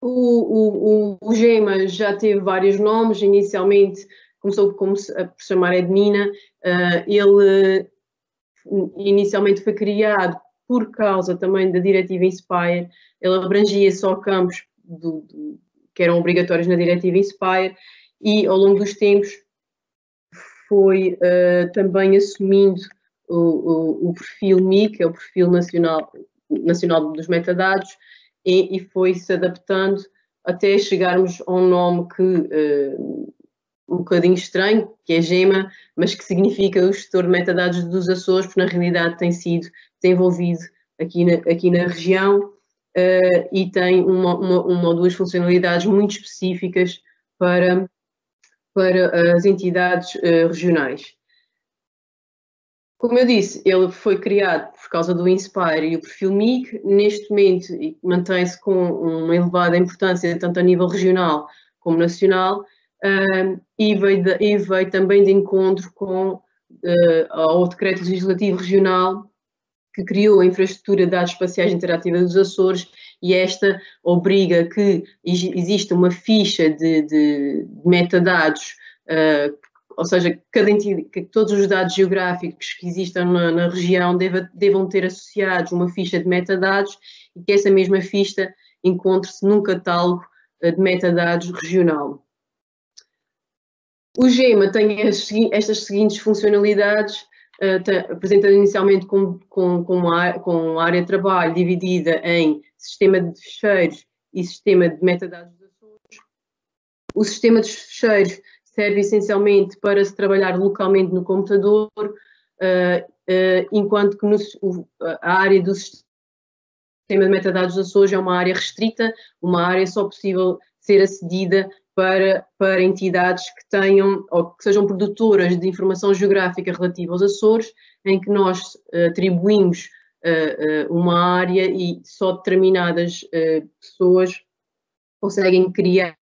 O GEMA já teve vários nomes, inicialmente começou por se chamar Edmina. Ele inicialmente foi criado por causa também da diretiva Inspire. Ele abrangia só campos que eram obrigatórios na diretiva Inspire, e ao longo dos tempos foi também assumindo o perfil MIC, que é o perfil nacional dos metadados, e foi-se adaptando até chegarmos a um nome que um bocadinho estranho, que é GEMA, mas que significa o gestor de metadados dos Açores, porque na realidade tem sido desenvolvido aqui na região, e tem uma ou duas funcionalidades muito específicas para as entidades regionais. Como eu disse, ele foi criado por causa do Inspire e o perfil MIC. Neste momento mantém-se com uma elevada importância tanto a nível regional como nacional, e veio também de encontro ao decreto legislativo regional que criou a infraestrutura de dados espaciais interativa dos Açores, e esta obriga que exista uma ficha de metadados, ou seja, que todos os dados geográficos que existam na região devam ter associados uma ficha de metadados, e que essa mesma ficha encontre-se num catálogo de metadados regional. O GEMA tem estas seguintes funcionalidades, apresentado inicialmente com a área de trabalho dividida em sistema de ficheiros e sistema de metadados dos Açores. O sistema de ficheiros serve essencialmente para se trabalhar localmente no computador, enquanto que a área do sistema de metadados dos Açores é uma área restrita, uma área só possível ser acedida para entidades que tenham ou que sejam produtoras de informação geográfica relativa aos Açores, em que nós atribuímos uma área e só determinadas pessoas conseguem criar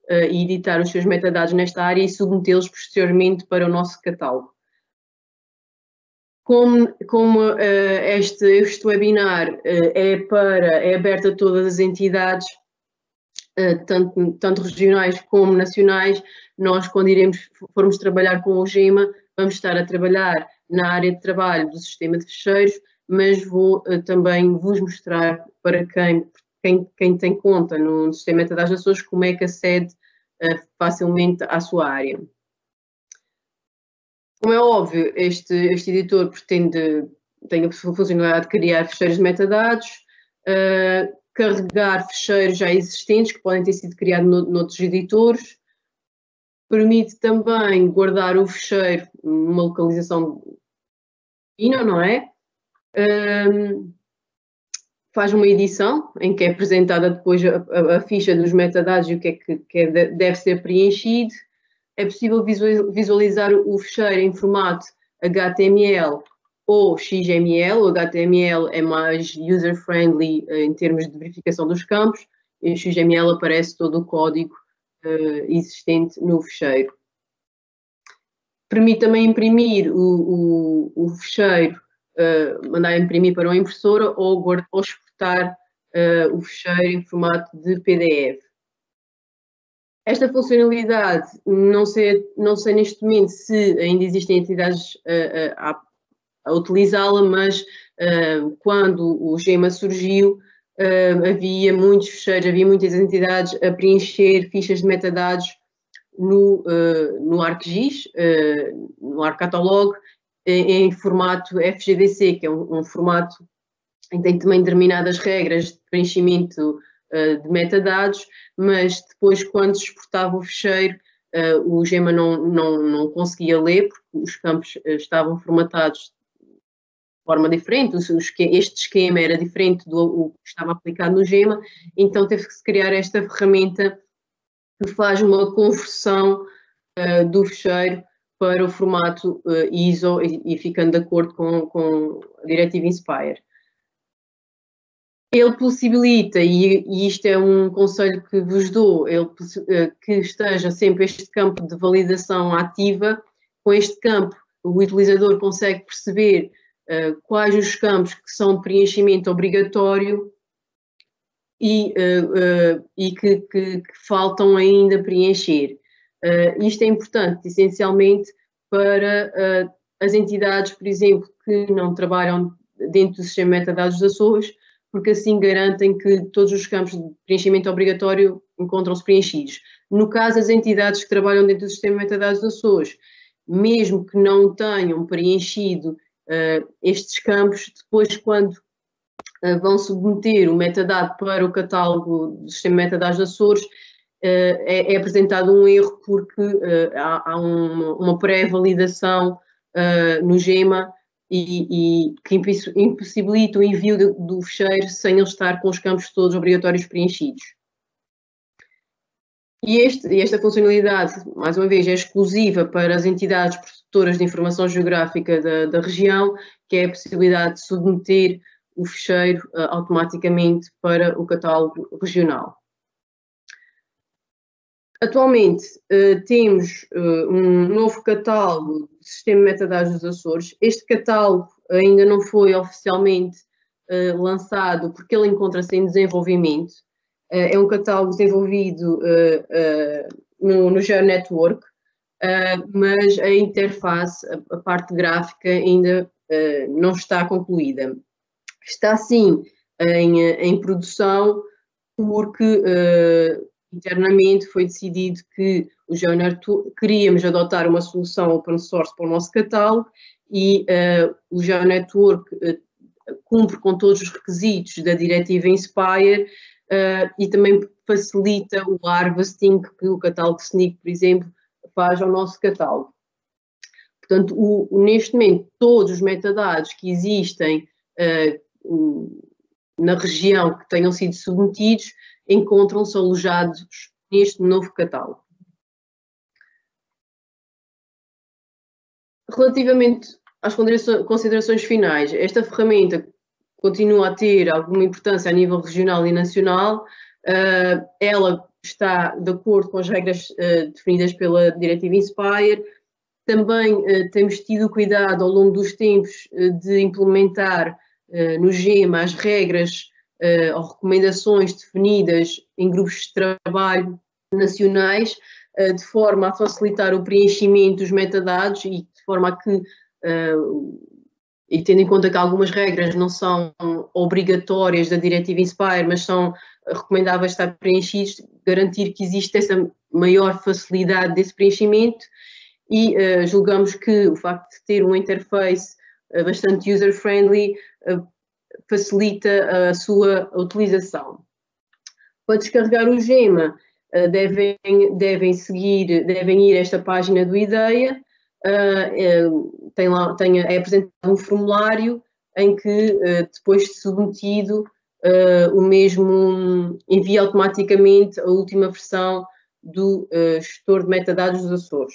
e editar os seus metadados nesta área e submetê-los posteriormente para o nosso catálogo. Como este webinar é aberto a todas as entidades, tanto regionais como nacionais, nós, quando formos trabalhar com o GEMA, vamos estar a trabalhar na área de trabalho do sistema de ficheiros, mas vou também vos mostrar para quem tem conta no sistema de metadados dos Açores como é que acede facilmente à sua área. Como é óbvio, este editor tem a funcionalidade de criar ficheiros de metadados, carregar ficheiros já existentes que podem ter sido criados noutros editores, permite também guardar o ficheiro numa localização fina, não é? Faz uma edição em que é apresentada depois a ficha dos metadados e o que é que deve ser preenchido. É possível visualizar o ficheiro em formato HTML ou XML. O HTML é mais user-friendly em termos de verificação dos campos, e o XML aparece todo o código existente no ficheiro. Permite também imprimir o ficheiro, mandar imprimir para uma impressora ou exportar o ficheiro em formato de PDF. Esta funcionalidade, não sei neste momento se ainda existem entidades a utilizá-la, mas quando o GEMA surgiu, havia muitos ficheiros, havia muitas entidades a preencher fichas de metadados no ArcGIS, no ArcCatalog, em formato FGDC, que é um formato em que tem também determinadas regras de preenchimento de metadados, mas depois, quando se exportava o ficheiro, o GEMA não conseguia ler, porque os campos estavam formatados de forma diferente, este esquema era diferente do que estava aplicado no GEMA, então teve que se criar esta ferramenta que faz uma conversão do ficheiro para o formato ISO e ficando de acordo com a diretiva Inspire. Ele possibilita, e isto é um conselho que vos dou, que esteja sempre este campo de validação ativa. Com este campo, o utilizador consegue perceber quais os campos que são de preenchimento obrigatório e que faltam ainda preencher. Isto é importante, essencialmente, para as entidades, por exemplo, que não trabalham dentro do sistema de metadados dos Açores, porque assim garantem que todos os campos de preenchimento obrigatório encontram-se preenchidos. No caso, as entidades que trabalham dentro do sistema de metadados dos Açores, mesmo que não tenham preenchido estes campos, depois quando vão submeter o metadado para o catálogo do sistema de metadados dos Açores, é apresentado um erro porque há uma pré-validação no GEMA e que impossibilita o envio do fecheiro sem ele estar com os campos todos obrigatórios preenchidos. E esta funcionalidade, mais uma vez, é exclusiva para as entidades produtoras de informação geográfica da região, que é a possibilidade de submeter o fecheiro automaticamente para o catálogo regional. Atualmente temos um novo catálogo do Sistema de Metadados dos Açores. Este catálogo ainda não foi oficialmente lançado porque ele encontra-se em desenvolvimento. É um catálogo desenvolvido no GeoNetwork, mas a interface, a parte gráfica ainda não está concluída. Está sim em produção porque internamente foi decidido que o GeoNetwork queríamos adotar uma solução open source para o nosso catálogo e o GeoNetwork cumpre com todos os requisitos da diretiva Inspire e também facilita o harvesting que o catálogo SNIC, por exemplo, faz ao nosso catálogo. Portanto, neste momento, todos os metadados que existem na região que tenham sido submetidos encontram-se alojados neste novo catálogo. Relativamente às considerações finais, esta ferramenta continua a ter alguma importância a nível regional e nacional. Ela está de acordo com as regras definidas pela diretiva Inspire. Também temos tido cuidado ao longo dos tempos de implementar no GEMA as regras ou recomendações definidas em grupos de trabalho nacionais, de forma a facilitar o preenchimento dos metadados e de forma a que, e tendo em conta que algumas regras não são obrigatórias da diretiva Inspire, mas são recomendáveis estar preenchidos, garantir que existe essa maior facilidade desse preenchimento e julgamos que o facto de ter uma interface bastante user-friendly facilita a sua utilização. Para descarregar o GEMA, devem ir a esta página do IDEA, é apresentado um formulário em que, depois de submetido, o mesmo envia automaticamente a última versão do gestor de metadados dos Açores.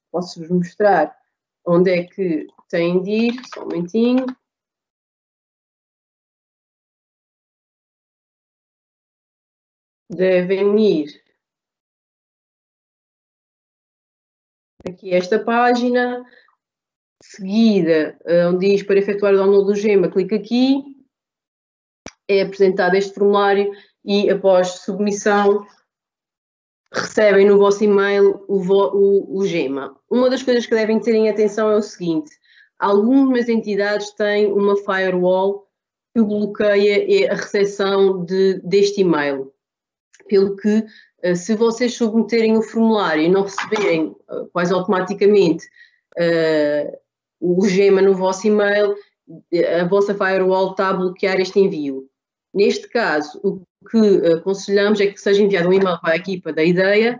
Posso-vos mostrar onde é que têm de ir, só um momentinho. Devem ir aqui a esta página, seguida, onde diz para efetuar o download do GEMA, clica aqui, é apresentado este formulário e após submissão recebem no vosso e-mail o GEMA. Uma das coisas que devem ter em atenção é o seguinte: algumas entidades têm uma firewall que bloqueia a recepção deste e-mail, pelo que se vocês submeterem o formulário e não receberem quase automaticamente o GEMA no vosso e-mail, a vossa firewall está a bloquear este envio. Neste caso, o que aconselhamos é que seja enviado um e-mail para a equipa da IDEA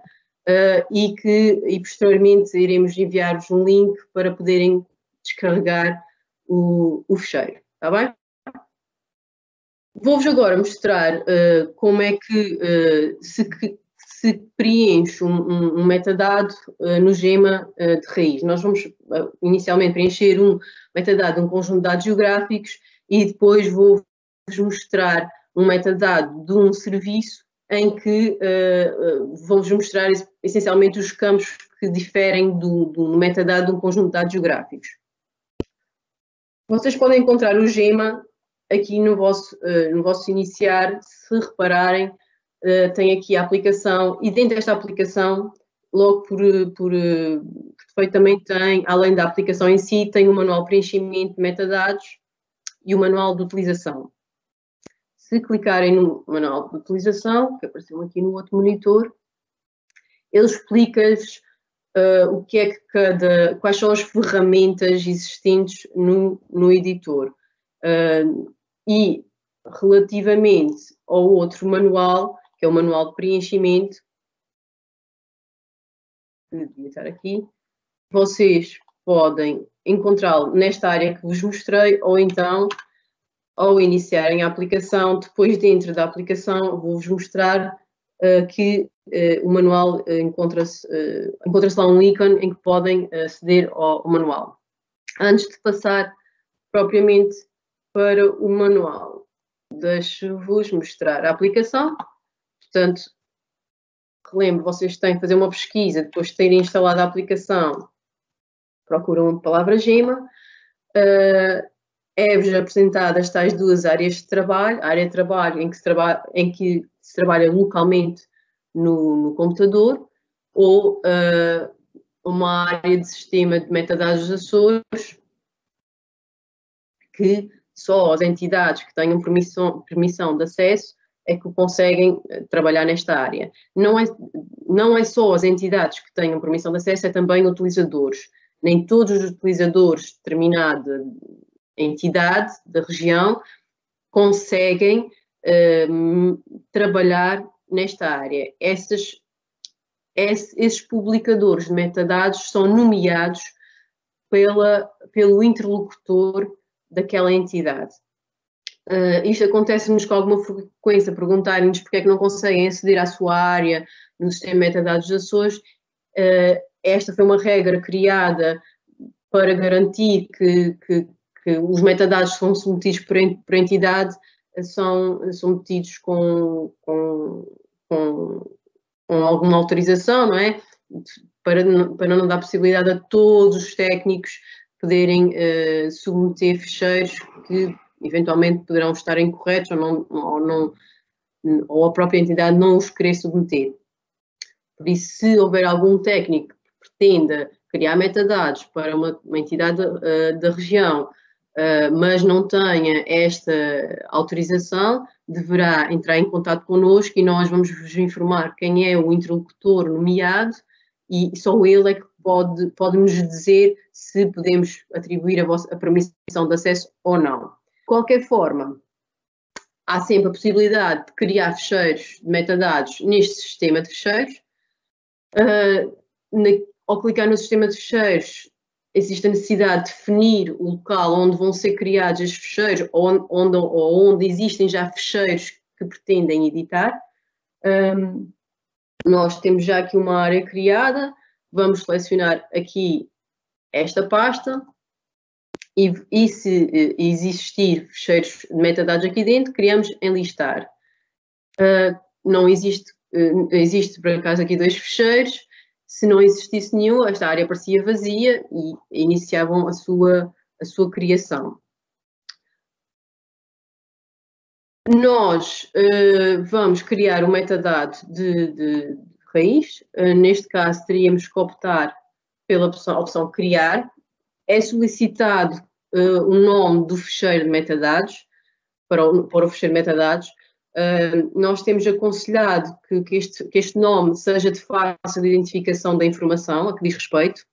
e posteriormente iremos enviar-vos um link para poderem descarregar o fecheiro. Está bem? Vou-vos agora mostrar como é que se preenche um metadado no GEMA de raiz. Nós vamos inicialmente preencher um metadado de um conjunto de dados geográficos e depois vou-vos mostrar um metadado de um serviço em que vou-vos mostrar essencialmente os campos que diferem do metadado de um conjunto de dados geográficos. Vocês podem encontrar o GEMA aqui no vosso iniciar, se repararem, tem aqui a aplicação, e dentro desta aplicação, logo por defeito também tem, além da aplicação em si, tem o manual de preenchimento de metadados e o manual de utilização. Se clicarem no manual de utilização, que apareceu aqui no outro monitor, ele explica-vos o que é que quais são as ferramentas existentes no editor. E relativamente ao outro manual, que é o manual de preenchimento, que devia estar aqui, vocês podem encontrá-lo nesta área que vos mostrei, ou então, ao iniciarem a aplicação, depois dentro da aplicação, vou-vos mostrar que o manual encontra-se lá um ícone em que podem aceder ao manual. Antes de passar propriamente para o manual, deixo-vos mostrar a aplicação. Portanto, relembro, vocês têm que fazer uma pesquisa, depois de terem instalado a aplicação, procuram a palavra gema. É-vos apresentada as tais duas áreas de trabalho, a área de trabalho em que se trabalha localmente no computador, ou uma área de sistema de metadados dos Açores, que só as entidades que tenham permissão de acesso é que conseguem trabalhar nesta área. Não é só as entidades que tenham permissão de acesso, é também utilizadores. Nem todos os utilizadores de determinada entidade da região conseguem trabalhar nesta área. Esses publicadores de metadados são nomeados pelo interlocutor daquela entidade. Isto acontece-nos com alguma frequência, perguntarem-nos porque é que não conseguem aceder à sua área no sistema de metadados dos Açores. Esta foi uma regra criada para garantir que os metadados que são submetidos por entidade são submetidos com alguma autorização, não é? Para não dar possibilidade a todos os técnicos poderem submeter ficheiros que eventualmente poderão estar incorretos ou a própria entidade não os querer submeter. Por isso, se houver algum técnico que pretenda criar metadados para uma entidade da região, mas não tenha esta autorização, deverá entrar em contato connosco e nós vamos vos informar quem é o interlocutor nomeado e só ele é que pode nos dizer se podemos atribuir a permissão de acesso ou não. De qualquer forma, há sempre a possibilidade de criar ficheiros de metadados neste sistema de ficheiros. Ao clicar no sistema de ficheiros, existe a necessidade de definir o local onde vão ser criados estes ficheiros ou onde existem já ficheiros que pretendem editar. Nós temos já aqui uma área criada, vamos selecionar aqui esta pasta e se existir ficheiros de metadados aqui dentro, criamos em listar. Não existe por acaso aqui dois ficheiros. Se não existisse nenhum, esta área parecia vazia e iniciavam a sua criação. Nós vamos criar um metadado de raiz. Neste caso, teríamos que optar pela opção criar. É solicitado o nome do ficheiro de metadados, para o ficheiro de metadados. Nós temos aconselhado que este nome seja de fácil identificação da informação a que diz respeito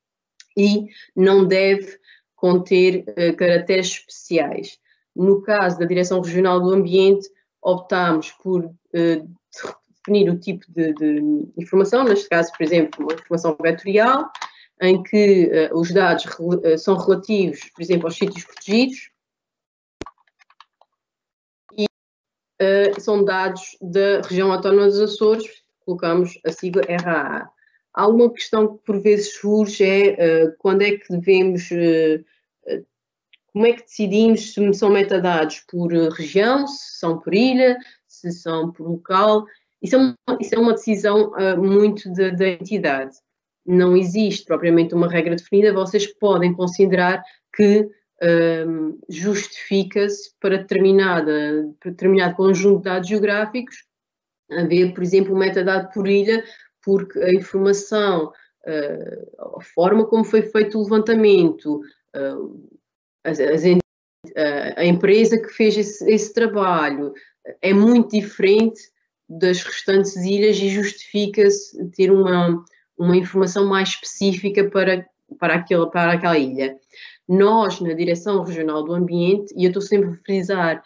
e não deve conter caracteres especiais. No caso da Direção Regional do Ambiente, optámos por definir o tipo de informação, neste caso, por exemplo, uma informação vetorial, em que os dados são relativos, por exemplo, aos sítios protegidos, são dados da região autónoma dos Açores, colocamos a sigla RAA. Há uma questão que por vezes surge, quando é que devemos, como é que decidimos se são metadados por região, se são por ilha, se são por local. Isso é uma decisão muito da entidade. Não existe propriamente uma regra definida, vocês podem considerar que justifica-se para determinado conjunto de dados geográficos haver, por exemplo, um metadado por ilha, porque a informação, a forma como foi feito o levantamento, a empresa que fez esse trabalho é muito diferente das restantes ilhas e justifica-se ter uma informação mais específica para aquela ilha. Nós, na Direção Regional do Ambiente, e eu estou sempre a frisar,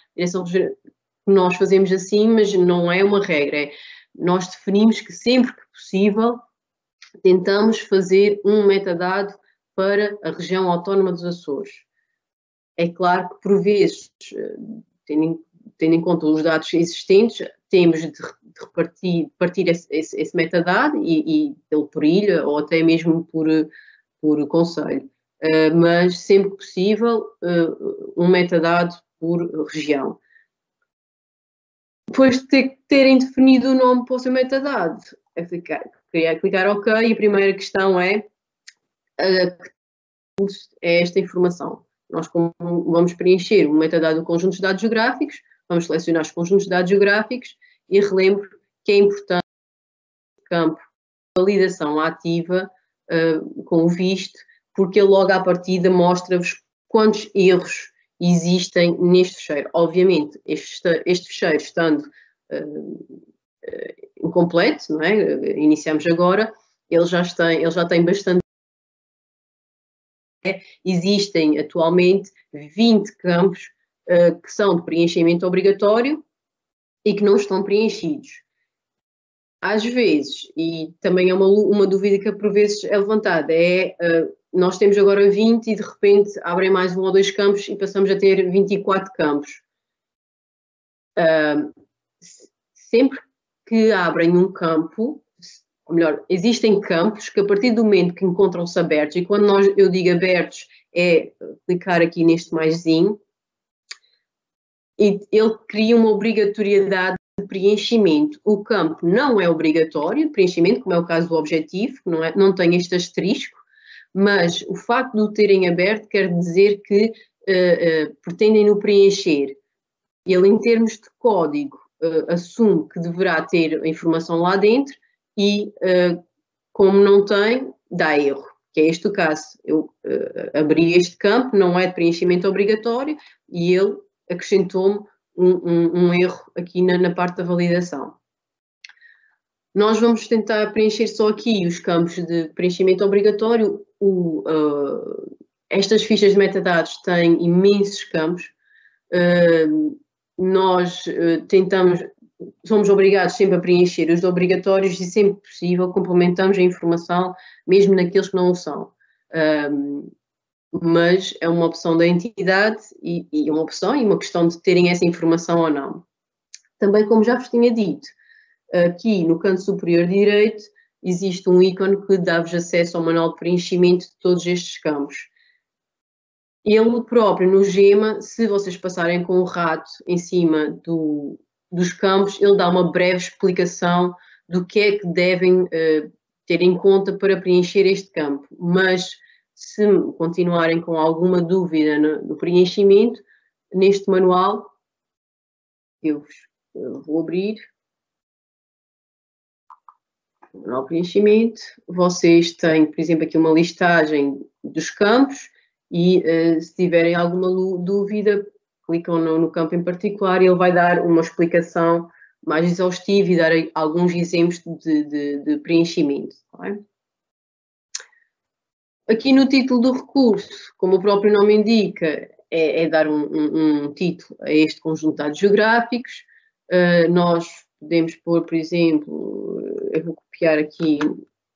nós fazemos assim, mas não é uma regra, nós definimos que sempre que possível tentamos fazer um metadado para a região autónoma dos Açores. É claro que, por vezes, tendo em conta os dados existentes, temos de partir esse metadado e por ilha ou até mesmo por concelho. Mas, sempre que possível, um metadado por região. Depois de terem definido o nome para o seu metadado, clicar OK e a primeira questão é esta informação. Nós vamos preencher o metadado do conjunto de dados geográficos, vamos selecionar os conjuntos de dados geográficos e relembro que é importante o campo de validação ativa com o visto, porque ele logo à partida mostra-vos quantos erros existem neste fecheiro. Obviamente, este fecheiro estando incompleto, não é? Iniciamos agora, ele já tem bastante. Existem atualmente 20 campos que são de preenchimento obrigatório e que não estão preenchidos. Às vezes, e também é uma dúvida que por vezes é levantada, nós temos agora 20 e de repente abrem mais um ou dois campos e passamos a ter 24 campos. Sempre que abrem um campo, ou melhor, existem campos que a partir do momento que encontram-se abertos, e quando eu digo abertos é clicar aqui neste maisinho, e ele cria uma obrigatoriedade de preenchimento. O campo não é obrigatório de preenchimento, como é o caso do objetivo, não tem este asterisco, mas o facto de o terem aberto quer dizer que pretendem-no preencher. Ele, em termos de código, assume que deverá ter a informação lá dentro e, como não tem, dá erro, que é este o caso. Eu abri este campo, não é de preenchimento obrigatório, e ele acrescentou-me um erro aqui na parte da validação. Nós vamos tentar preencher só aqui os campos de preenchimento obrigatório. Estas fichas de metadados têm imensos campos. Nós somos obrigados sempre a preencher os obrigatórios e sempre possível complementamos a informação, mesmo naqueles que não o são. Mas é uma opção da entidade e uma opção e uma questão de terem essa informação ou não. Também, como já vos tinha dito, aqui no canto superior direito existe um ícone que dá-vos acesso ao manual de preenchimento de todos estes campos. Ele próprio, no Gema, se vocês passarem com o rato em cima dos campos, ele dá uma breve explicação do que é que devem ter em conta para preencher este campo. Mas, se continuarem com alguma dúvida no preenchimento, neste manual, eu vou abrir o manual de preenchimento. Vocês têm, por exemplo, aqui uma listagem dos campos e se tiverem alguma dúvida, clicam no campo em particular e ele vai dar uma explicação mais exaustiva e dar alguns exemplos de preenchimento. Tá bem? Aqui no título do recurso, como o próprio nome indica, é dar um título a este conjunto de dados geográficos. Nós podemos pôr, por exemplo, eu vou copiar aqui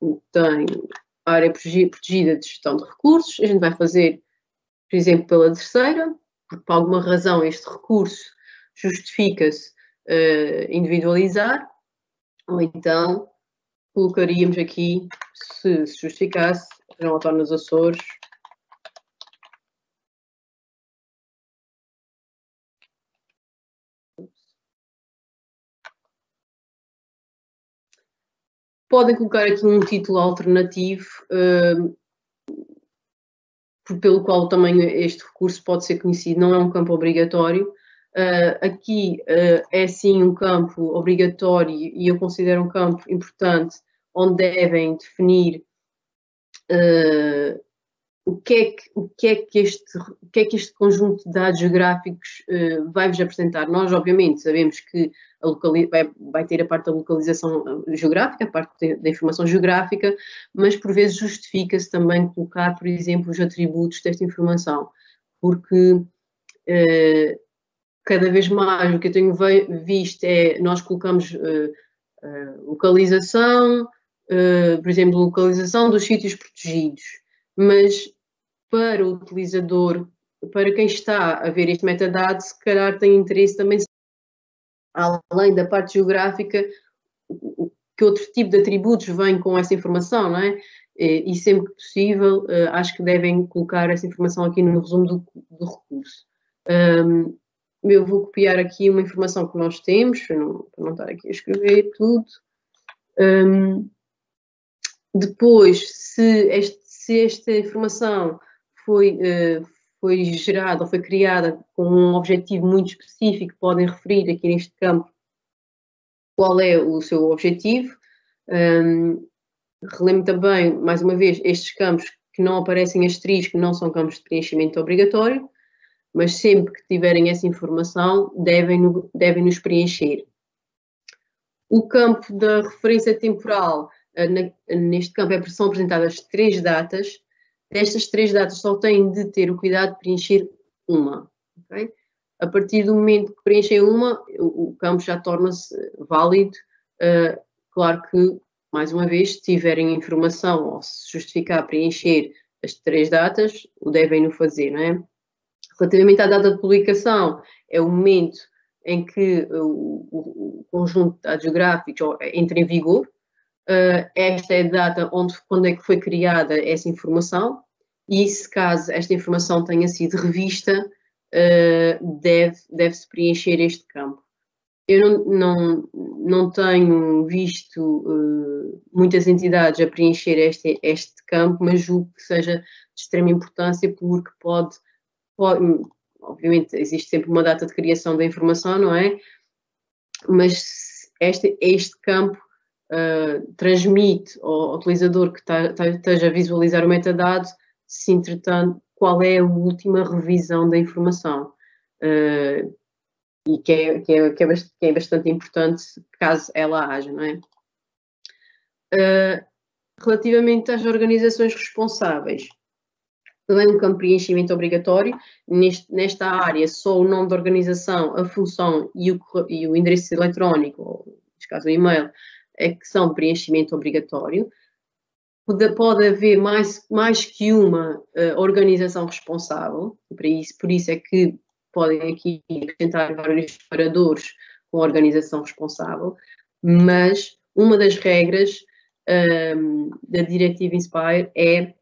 o que tem área protegida de gestão de recursos. A gente vai fazer, por exemplo, pela terceira, porque por alguma razão este recurso justifica-se individualizar, ou então colocaríamos aqui, se justificasse, região autónoma dos Açores, podem colocar aqui um título alternativo. pelo qual também este recurso pode ser conhecido, não é um campo obrigatório. Aqui é sim um campo obrigatório e eu considero um campo importante, onde devem definir o que é que este conjunto de dados geográficos vai-vos apresentar. Nós, obviamente, sabemos que vai ter a parte da localização geográfica, a parte da informação geográfica, mas por vezes justifica-se também colocar, por exemplo, os atributos desta informação, porque cada vez mais o que eu tenho visto é nós colocamos localização, por exemplo, localização dos sítios protegidos, mas para o utilizador, para quem está a ver este metadado, se calhar tem interesse também, além da parte geográfica, que outro tipo de atributos vem com essa informação, não é? E sempre que possível, acho que devem colocar essa informação aqui no resumo do recurso. Eu vou copiar aqui uma informação que nós temos, para não estar aqui a escrever tudo. Depois, se esta informação foi gerada ou foi criada com um objetivo muito específico, podem referir aqui neste campo qual é o seu objetivo. Relembro também, mais uma vez, estes campos que não aparecem asterisco não são campos de preenchimento obrigatório, mas sempre que tiverem essa informação devem-nos preencher. O campo da referência temporal, neste campo são apresentadas 3 datas. Destas 3 datas só têm de ter o cuidado de preencher uma. Okay? A partir do momento que preenchem uma, o campo já torna-se válido. Claro que, mais uma vez, se tiverem informação ou se justificar preencher as 3 datas, o devem-no fazer, não é? Relativamente à data de publicação, é o momento em que o conjunto de dados geográficos entra em vigor. Esta é a data quando é que foi criada essa informação e, se caso esta informação tenha sido revista, deve-se preencher este campo. Eu não tenho visto muitas entidades a preencher este campo, mas julgo que seja de extrema importância porque obviamente existe sempre uma data de criação da informação, não é? Mas este campo transmite ao utilizador que esteja a visualizar o metadado, se entretanto, qual é a última revisão da informação. E que é bastante importante caso ela haja, não é? Relativamente às organizações responsáveis, também um campo de preenchimento obrigatório. Nesta área, só o nome da organização, a função e o endereço eletrónico, ou neste caso o e-mail, é que são de preenchimento obrigatório. Pode haver mais que uma organização responsável, por isso é que podem aqui acrescentar vários separadores com a organização responsável, mas uma das regras da diretiva INSPIRE é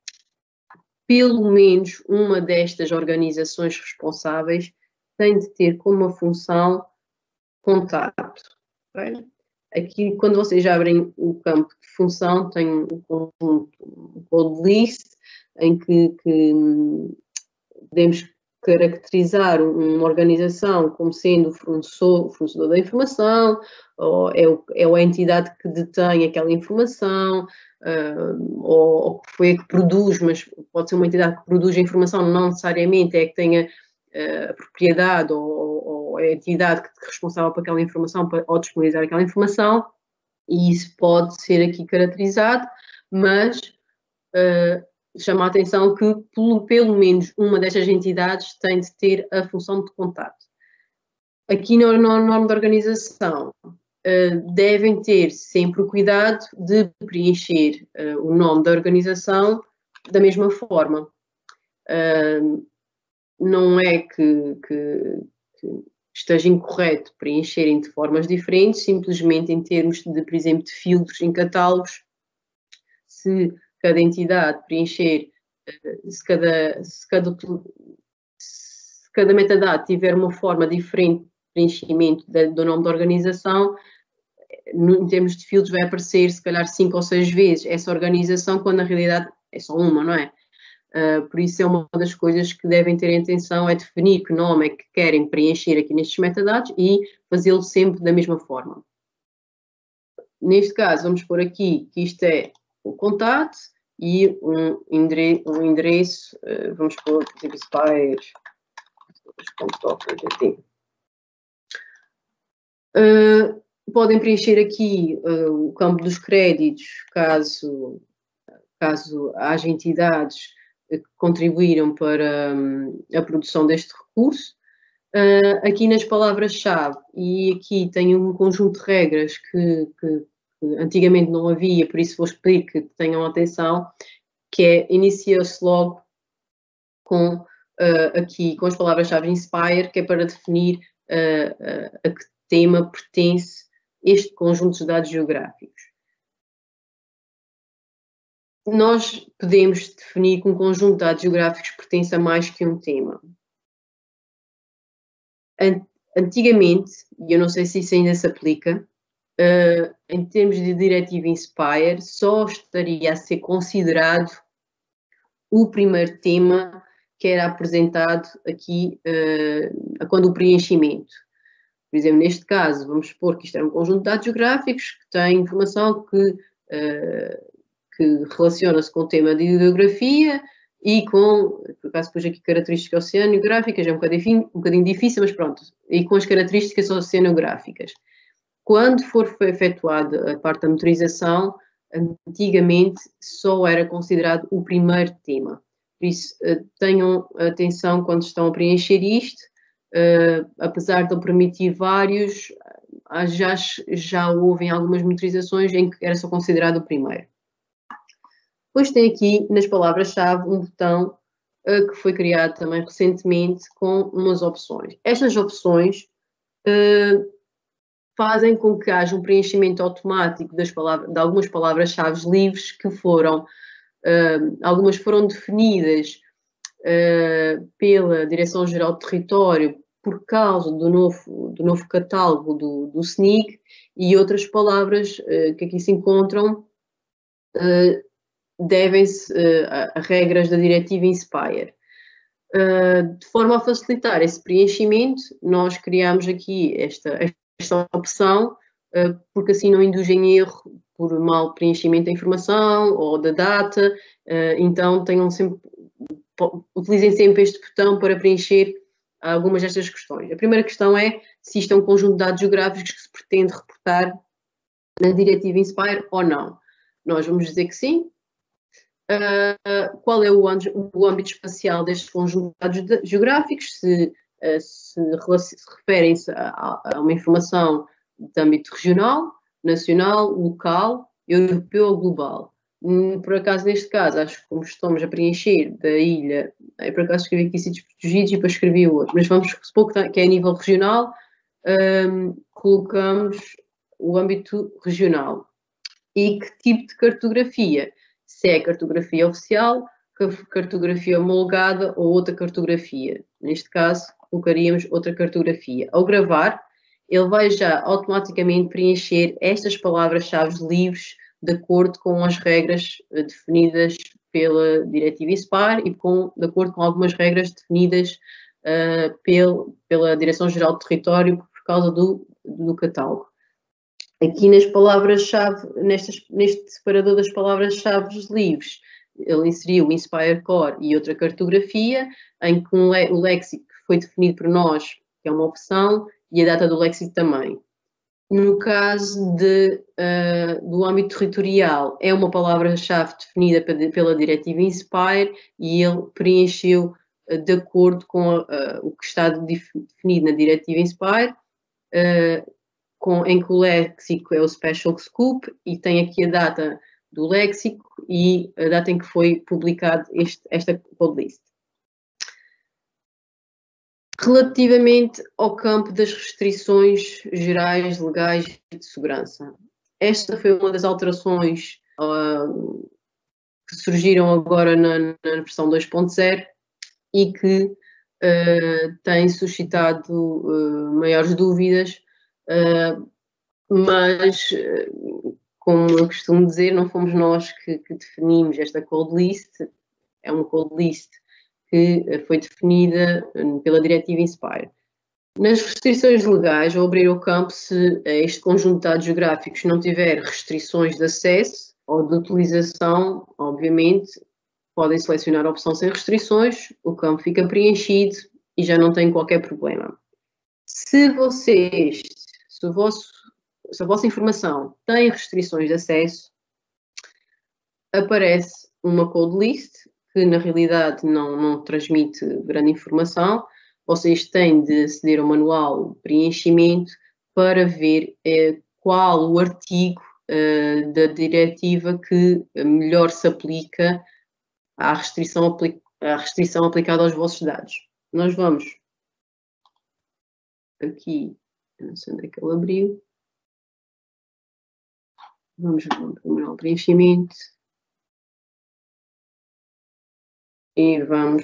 pelo menos uma destas organizações responsáveis tem de ter como função contato. Okay? Aqui, quando vocês abrem o campo de função, tem um conjunto, um code list, em que podemos caracterizar uma organização como sendo o fornecedor da informação, ou é a entidade que detém aquela informação, ou que foi a que produz, mas pode ser uma entidade que produz a informação, não necessariamente é que tenha a propriedade ou a entidade que é responsável por aquela informação ou disponibilizar aquela informação, e isso pode ser aqui caracterizado, mas chama a atenção que pelo menos uma destas entidades tem de ter a função de contato. Aqui na norma de organização devem ter sempre o cuidado de preencher o nome da organização da mesma forma. Não é que esteja incorreto preencherem de formas diferentes, simplesmente em termos de, por exemplo, de filtros em catálogos, se cada entidade preencher, se cada metadado tiver uma forma diferente de preenchimento do nome da organização, em termos de filtros vai aparecer se calhar 5 ou 6 vezes essa organização, quando na realidade é só uma, não é? Por isso é uma das coisas que devem ter em atenção, é definir que nome é que querem preencher aqui nestes metadados e fazê-lo sempre da mesma forma. Neste caso, vamos pôr aqui que isto é o contato e um endereço, vamos pôr, por exemplo, spires.top.pt. Podem preencher aqui o campo dos créditos, caso haja entidades que contribuíram para a produção deste recurso. Aqui nas palavras-chave, e aqui tem um conjunto de regras que antigamente não havia, por isso vou pedir que tenham atenção, que é inicia-se logo com aqui com as palavras-chave Inspire, que é para definir a que tema pertence este conjunto de dados geográficos. Nós podemos definir que um conjunto de dados geográficos pertence a mais que um tema. Antigamente, e eu não sei se isso ainda se aplica, em termos de diretiva Inspire, só estaria a ser considerado o primeiro tema que era apresentado aqui quando o preenchimento. Por exemplo, neste caso, vamos supor que isto é um conjunto de dados geográficos que tem informação que relaciona-se com o tema de hidrografia e com, por acaso depois aqui características oceanográficas, é um bocadinho difícil, mas pronto, e com as características oceanográficas. Quando for efetuada a parte da motorização, antigamente só era considerado o primeiro tema. Por isso, tenham atenção quando estão a preencher isto, apesar de eu permitir vários, já houve algumas motorizações em que era só considerado o primeiro. Depois tem aqui nas palavras-chave um botão que foi criado também recentemente com umas opções. Estas opções fazem com que haja um preenchimento automático de algumas palavras-chave livres que algumas foram definidas pela Direção-Geral de Território por causa do novo catálogo do SNIC, e outras palavras que aqui se encontram devem-se a regras da diretiva Inspire. De forma a facilitar esse preenchimento, nós criamos aqui esta opção, porque assim não induz em erro por mal preenchimento da informação ou da data. Então utilizem sempre este botão para preencher algumas destas questões. A primeira questão é se isto é um conjunto de dados geográficos que se pretende reportar na diretiva Inspire ou não. Nós vamos dizer que sim. Qual é o âmbito espacial deste conjunto de dados geográficos? Se referem-se a uma informação de âmbito regional, nacional, local, europeu ou global. Por acaso, neste caso, acho que como estamos a preencher da ilha, eu por acaso escrevi aqui sítios protegidos e depois escrevi o outro, mas vamos supor que é a nível regional, colocamos o âmbito regional. E que tipo de cartografia? Se é cartografia oficial, cartografia homologada ou outra cartografia. Neste caso, colocaríamos outra cartografia. Ao gravar, ele vai já automaticamente preencher estas palavras-chave livres de acordo com as regras definidas pela diretiva Inspire e de acordo com algumas regras definidas pela Direção-Geral de Território por causa do catálogo. Aqui nas palavras-chave, neste separador das palavras-chave livres, ele inseriu o Inspire Core e outra cartografia, em que o léxico foi definido por nós, que é uma opção, e a data do léxico também. No caso do âmbito territorial, é uma palavra-chave definida pela diretiva Inspire e ele preencheu de acordo com o que está definido na diretiva Inspire, em que o léxico é o Special Scope e tem aqui a data do léxico e a data em que foi publicado esta code list. Relativamente ao campo das restrições gerais, legais e de segurança. Esta foi uma das alterações que surgiram agora na versão 2.0 e que tem suscitado maiores dúvidas, mas, como eu costumo dizer, não fomos nós que definimos esta code list, é uma code list que foi definida pela diretiva INSPIRE. Nas restrições legais, ao abrir o campo, se este conjunto de dados geográficos não tiver restrições de acesso ou de utilização, obviamente, podem selecionar a opção sem restrições, o campo fica preenchido e já não tem qualquer problema. Se a vossa informação tem restrições de acesso, aparece uma code list, que na realidade não transmite grande informação. Vocês têm de aceder ao manual de preenchimento para ver qual o artigo da diretiva que melhor se aplica à restrição aplicada aos vossos dados. Nós vamos aqui, não sei onde é que ele abriu, vamos ao manual de preenchimento e vamos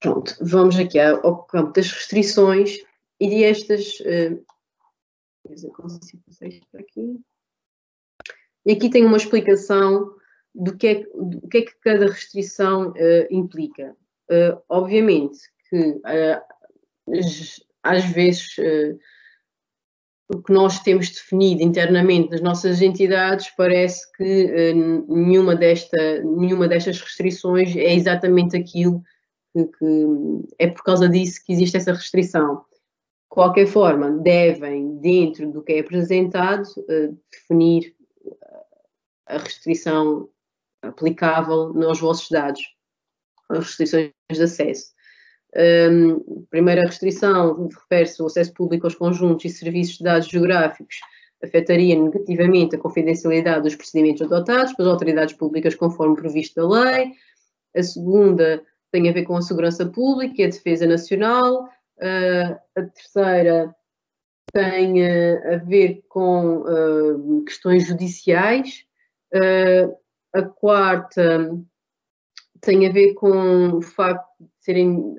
pronto, vamos aqui ao campo das restrições e de estas aqui. E aqui tem uma explicação do que é que cada restrição implica. Obviamente que às vezes o que nós temos definido internamente nas nossas entidades parece que nenhuma destas restrições é exatamente aquilo que é por causa disso que existe essa restrição. De qualquer forma, devem, dentro do que é apresentado, definir a restrição aplicável nos vossos dados, as restrições de acesso. Primeira restrição refere-se ao acesso público aos conjuntos e serviços de dados geográficos, afetaria negativamente a confidencialidade dos procedimentos adotados pelas autoridades públicas conforme previsto da lei. A segunda tem a ver com a segurança pública e a defesa nacional. A terceira tem a ver com questões judiciais. A quarta tem a ver com o facto de serem,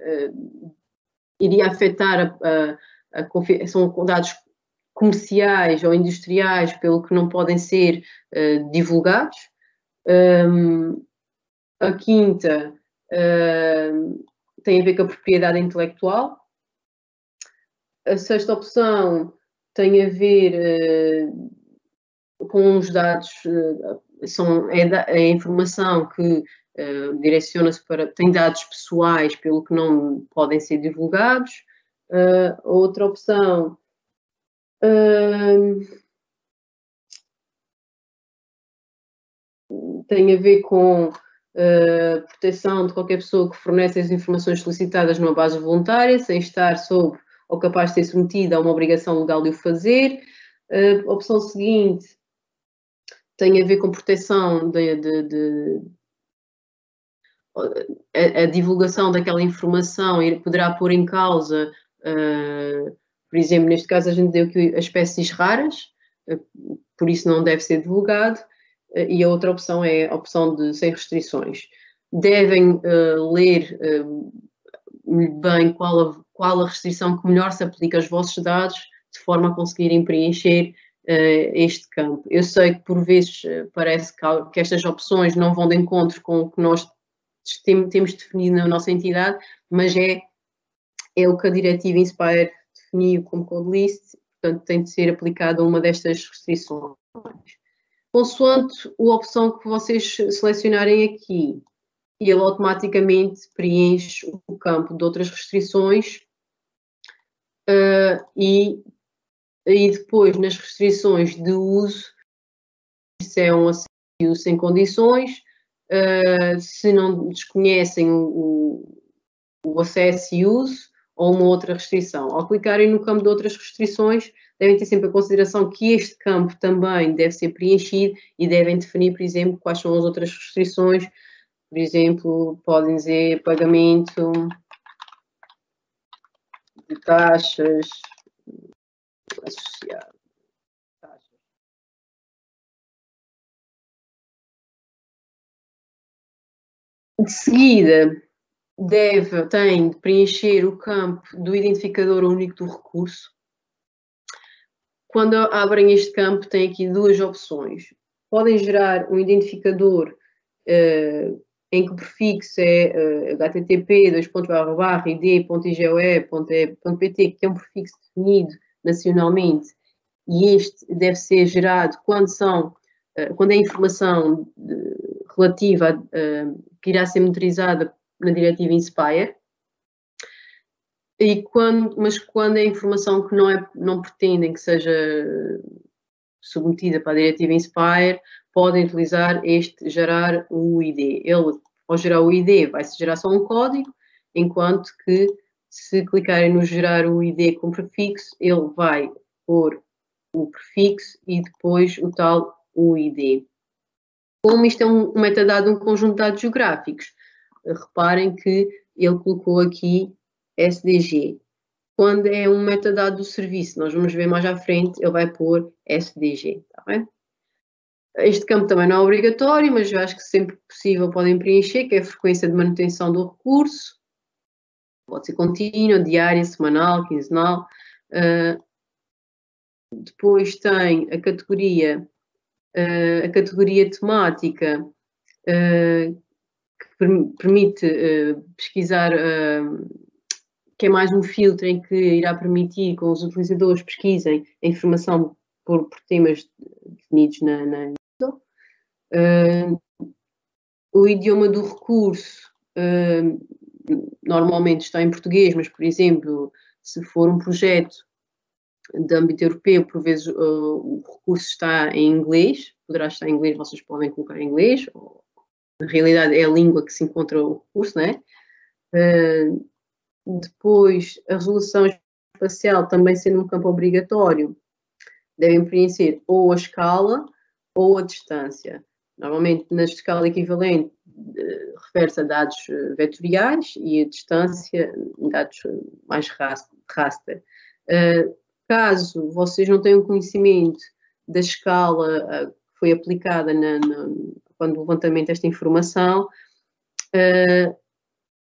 iria afetar são dados comerciais ou industriais, pelo que não podem ser divulgados. A quinta tem a ver com a propriedade intelectual. A sexta opção tem a ver com os dados, é a informação que direciona-se para, tem dados pessoais, pelo que não podem ser divulgados. Outra opção tem a ver com proteção de qualquer pessoa que fornece as informações solicitadas numa base voluntária, sem estar sob ou capaz de ser submetida a uma obrigação legal de o fazer. A opção seguinte tem a ver com proteção a divulgação daquela informação poderá pôr em causa, por exemplo, neste caso a gente deu aqui as espécies raras, por isso não deve ser divulgado, e a outra opção é a opção de sem restrições. Devem ler bem qual a restrição que melhor se aplica aos vossos dados, de forma a conseguirem preencher este campo. Eu sei que por vezes parece que estas opções não vão de encontro com o que nós temos definido na nossa entidade, mas é o que a diretiva INSPIRE definiu como code list, portanto tem de ser aplicada uma destas restrições. Consoante a opção que vocês selecionarem aqui, ele automaticamente preenche o campo de outras restrições e depois nas restrições de uso, se é um acesso sem condições, se não desconhecem o acesso e uso, ou uma outra restrição. Ao clicarem no campo de outras restrições, devem ter sempre a consideração que este campo também deve ser preenchido e devem definir, por exemplo, quais são as outras restrições. Por exemplo, podem dizer pagamento de taxas associadas. De seguida, tem de preencher o campo do identificador único do recurso. Quando abrem este campo, tem aqui duas opções. Podem gerar um identificador em que o prefixo é http://id.igoe.pt, que é um prefixo definido nacionalmente, e este deve ser gerado quando é informação relativa que irá ser monitorizada na diretiva INSPIRE. Mas quando é informação que não pretendem que seja submetida para a diretiva INSPIRE, podem utilizar gerar o ID. Ele, ao gerar o ID, vai-se gerar só um código, enquanto que, se clicarem no gerar o ID com prefixo, ele vai pôr o prefixo e depois o tal UID. Como isto é um metadado, um conjunto de dados geográficos, reparem que ele colocou aqui SDG. Quando é um metadado do serviço, nós vamos ver mais à frente, ele vai pôr SDG, está bem? Este campo também não é obrigatório, mas eu acho que sempre que possível podem preencher, que é a frequência de manutenção do recurso. Pode ser contínua, diária, semanal, quinzenal. Depois tem a categoria temática, que permite pesquisar, que é mais um filtro em que irá permitir que os utilizadores pesquisem a informação por temas definidos na o idioma do recurso normalmente está em português, mas, por exemplo, se for um projeto de âmbito europeu, por vezes o recurso está em inglês, poderá estar em inglês, vocês podem colocar em inglês, ou, na realidade é a língua que se encontra o recurso, não é? Depois, a resolução espacial também sendo um campo obrigatório, devem preencher ou a escala ou a distância. Normalmente, na escala equivalente, refere-se a dados vetoriais e a distância, dados mais raster. Caso vocês não tenham conhecimento da escala que foi aplicada quando o levantamento desta informação,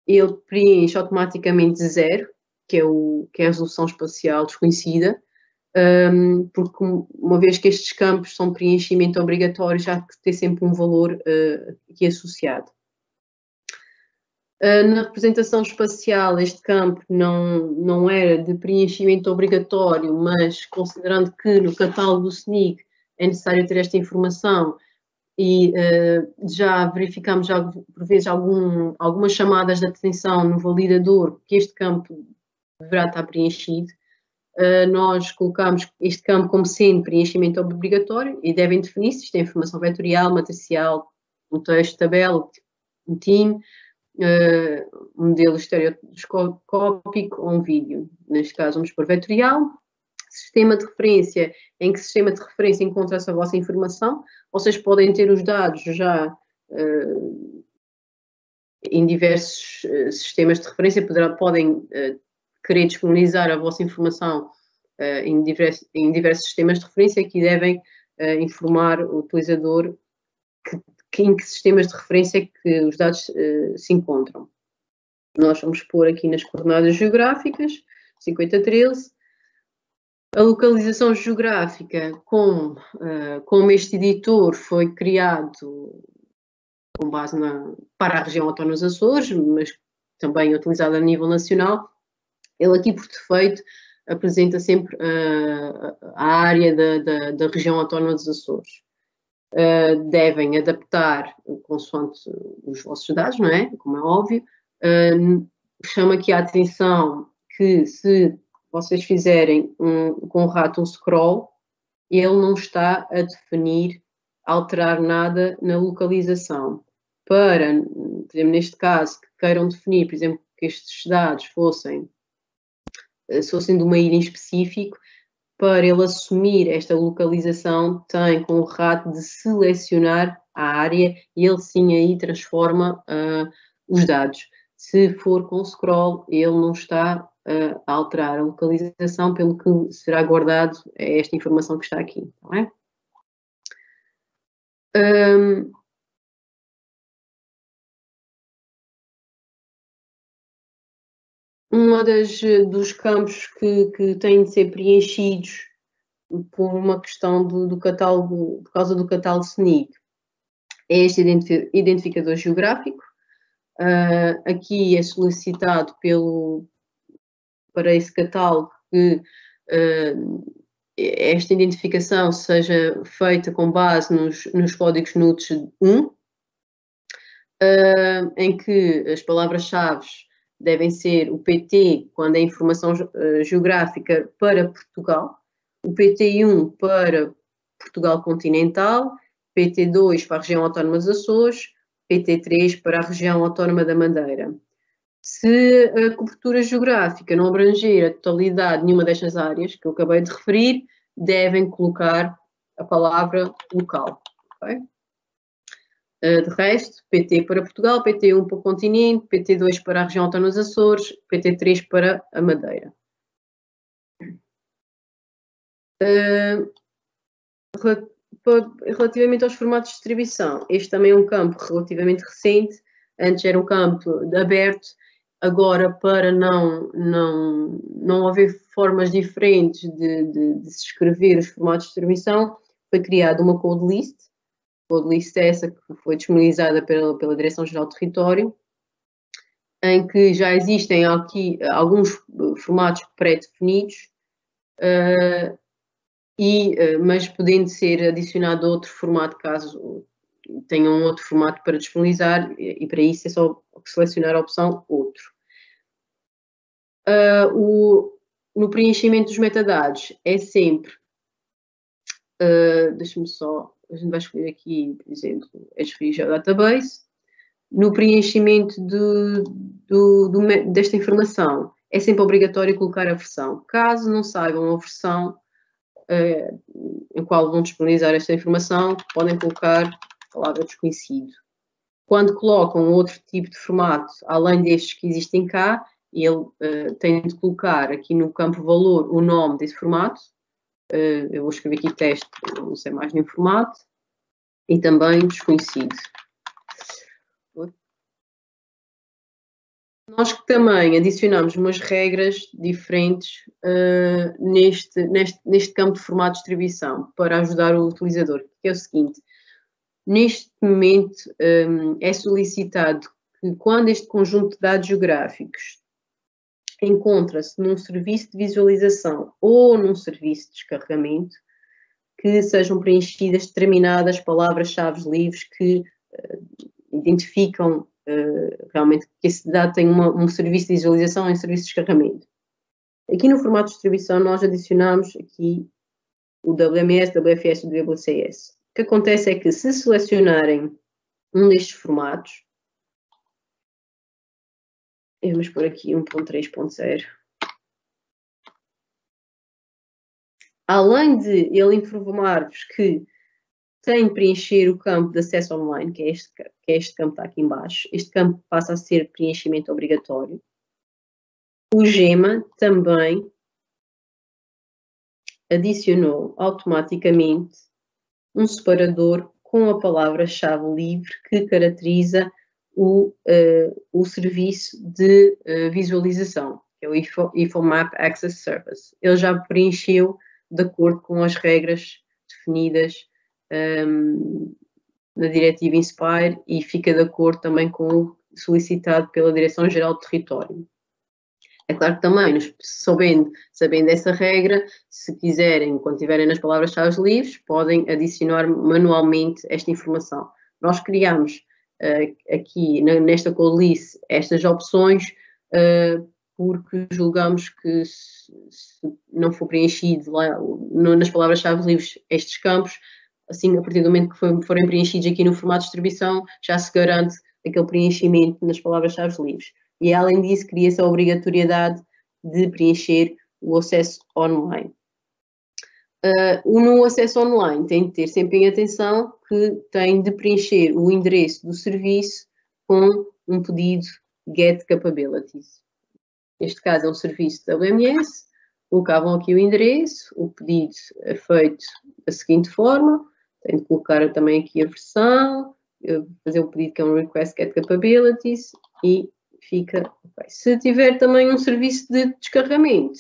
ele preenche automaticamente 0, que é a resolução espacial desconhecida, porque uma vez que estes campos são preenchimento obrigatório, já que tem sempre um valor aqui associado. Na representação espacial, este campo não era de preenchimento obrigatório, mas considerando que no catálogo do SNIC é necessário ter esta informação e já verificamos por vezes algumas chamadas de atenção no validador que este campo deverá estar preenchido, nós colocamos este campo como sendo preenchimento obrigatório e devem definir se isto é informação vetorial, matricial, um texto, tabela, um TIN, um modelo estereoscópico ou um vídeo. Neste caso vamos pôr vetorial. Sistema de referência, em que sistema de referência encontra-se a vossa informação. Vocês podem ter os dados já em diversos sistemas de referência, podem querer disponibilizar a vossa informação em diversos sistemas de referência que devem informar o utilizador em que sistemas de referência que os dados se encontram. Nós vamos pôr aqui nas coordenadas geográficas, 5013, a localização geográfica, como este editor foi criado com base para a região autónoma dos Açores, mas também utilizado a nível nacional, ele aqui por defeito apresenta sempre a área da região autónoma dos Açores. Devem adaptar consoante os vossos dados, não é? Como é óbvio. Chamo aqui a atenção que se vocês fizerem com o rato um scroll, ele não está a definir, alterar nada na localização. Para, por exemplo, neste caso, que queiram definir, por exemplo, que estes dados fossem de uma ilha em específico, para ele assumir esta localização, tem com o rato de selecionar a área e ele sim aí transforma os dados. Se for com scroll, ele não está a alterar a localização, pelo que será guardado esta informação que está aqui, não é? dos campos que têm de ser preenchidos por uma questão do catálogo, por causa do catálogo SNIC, é este identificador geográfico. Aqui é solicitado para esse catálogo que esta identificação seja feita com base nos códigos NUTS 1, em que as palavras-chave devem ser o PT, quando é informação geográfica, para Portugal, o PT1 para Portugal continental, PT2 para a região autónoma dos Açores, PT3 para a região autónoma da Madeira. Se a cobertura geográfica não abranger a totalidade de nenhuma destas áreas que eu acabei de referir, devem colocar a palavra local. Okay? De resto, PT para Portugal, PT1 para o continente, PT2 para a região autónoma dos Açores, PT3 para a Madeira. Relativamente aos formatos de distribuição, este também é um campo relativamente recente. Antes era um campo aberto, agora, para não haver formas diferentes de se escrever os formatos de distribuição, foi criada uma code list. A code list é essa que foi disponibilizada pela Direção-Geral do Território, em que já existem aqui alguns formatos pré-definidos, mas podendo ser adicionado outro formato caso tenham um outro formato para disponibilizar, e para isso é só selecionar a opção outro. No preenchimento dos metadados é sempre, deixa-me só, a gente vai escolher aqui, por exemplo, escolher Geodatabase. No preenchimento desta informação é sempre obrigatório colocar a versão. Caso não saibam a versão em qual vão disponibilizar esta informação, podem colocar a palavra desconhecido. Quando colocam outro tipo de formato, além destes que existem cá, ele tem de colocar aqui no campo valor o nome desse formato. Eu vou escrever aqui teste, não sei mais nenhum formato, e também desconhecido. Nós que também adicionamos umas regras diferentes neste campo de formato de distribuição para ajudar o utilizador, que é o seguinte: neste momento é solicitado que, quando este conjunto de dados geográficos encontra-se num serviço de visualização ou num serviço de descarregamento, que sejam preenchidas determinadas palavras-chave livres que identificam realmente que esse dado tem um serviço de visualização e um serviço de descarregamento. Aqui no formato de distribuição nós adicionamos aqui o WMS, WFS e WCS. O que acontece é que, se selecionarem um destes formatos, vamos por aqui 1.3.0, além de ele informar-vos que tem de preencher o campo de acesso online, que é este campo que está aqui em baixo, este campo passa a ser preenchimento obrigatório. O GEMA também adicionou automaticamente um separador com a palavra-chave livre que caracteriza o serviço de visualização, que é o InfoMap Access Service. Ele já preencheu de acordo com as regras definidas na diretiva INSPIRE e fica de acordo também com o solicitado pela Direção-Geral do Território. É claro que também, sabendo essa regra, se quiserem, quando tiverem nas palavras-chave livres, podem adicionar manualmente esta informação. Nós criamos aqui nesta code list estas opções porque julgamos que, se não for preenchido lá nas palavras-chave livres estes campos, assim, a partir do momento que forem preenchidos aqui no formato de distribuição, já se garante aquele preenchimento nas palavras-chave livres. E, além disso, cria-se a obrigatoriedade de preencher o acesso online. No acesso online tem de ter sempre em atenção que tem de preencher o endereço do serviço com um pedido GET Capabilities. Neste caso é um serviço da WMS, colocavam aqui o endereço, o pedido é feito da seguinte forma: tem de colocar também aqui a versão, fazer o pedido que é um Request Get Capabilities e fica ok. Se tiver também um serviço de descarregamento,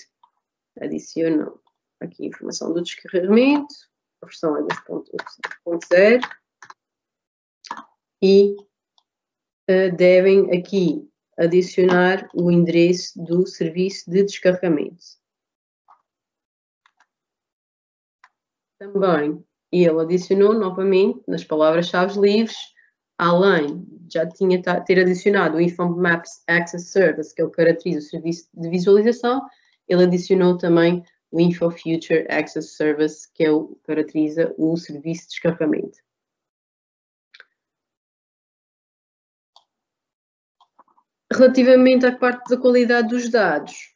adicionam aqui a informação do descarregamento, a versão é 2.0 e devem aqui adicionar o endereço do serviço de descarregamento. Também ele adicionou novamente nas palavras-chave livres, além já tinha ter adicionado o Info Maps Access Service, que ele caracteriza o serviço de visualização, ele adicionou também o Info Future Access Service, que caracteriza o serviço de descarregamento. Relativamente à parte da qualidade dos dados,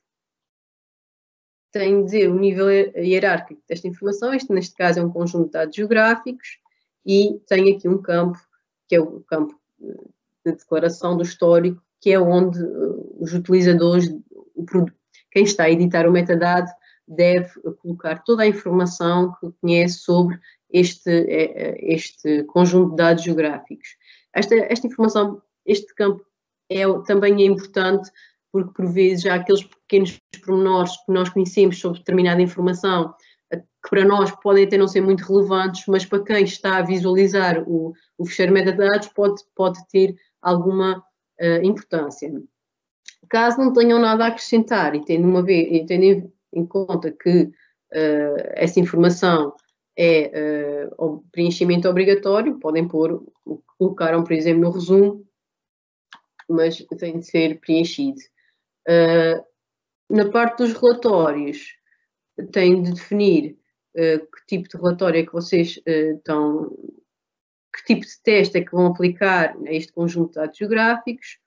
tem de dizer o nível hierárquico desta informação, este neste caso é um conjunto de dados geográficos, e tem aqui um campo, que é o campo de declaração do histórico, que é onde os utilizadores, quem está a editar o metadado, deve colocar toda a informação que conhece sobre este conjunto de dados geográficos. Esta informação, este campo também é importante porque, por vezes, há aqueles pequenos pormenores que nós conhecemos sobre determinada informação que para nós podem até não ser muito relevantes, mas para quem está a visualizar o fecheiro metadados pode ter alguma importância. Caso não tenham nada a acrescentar e tendo em conta que essa informação é preenchimento obrigatório, podem pôr o que colocaram, por exemplo, no resumo, mas tem de ser preenchido. Na parte dos relatórios, têm de definir que tipo de relatório é que vocês que tipo de teste é que vão aplicar a este conjunto de dados geográficos.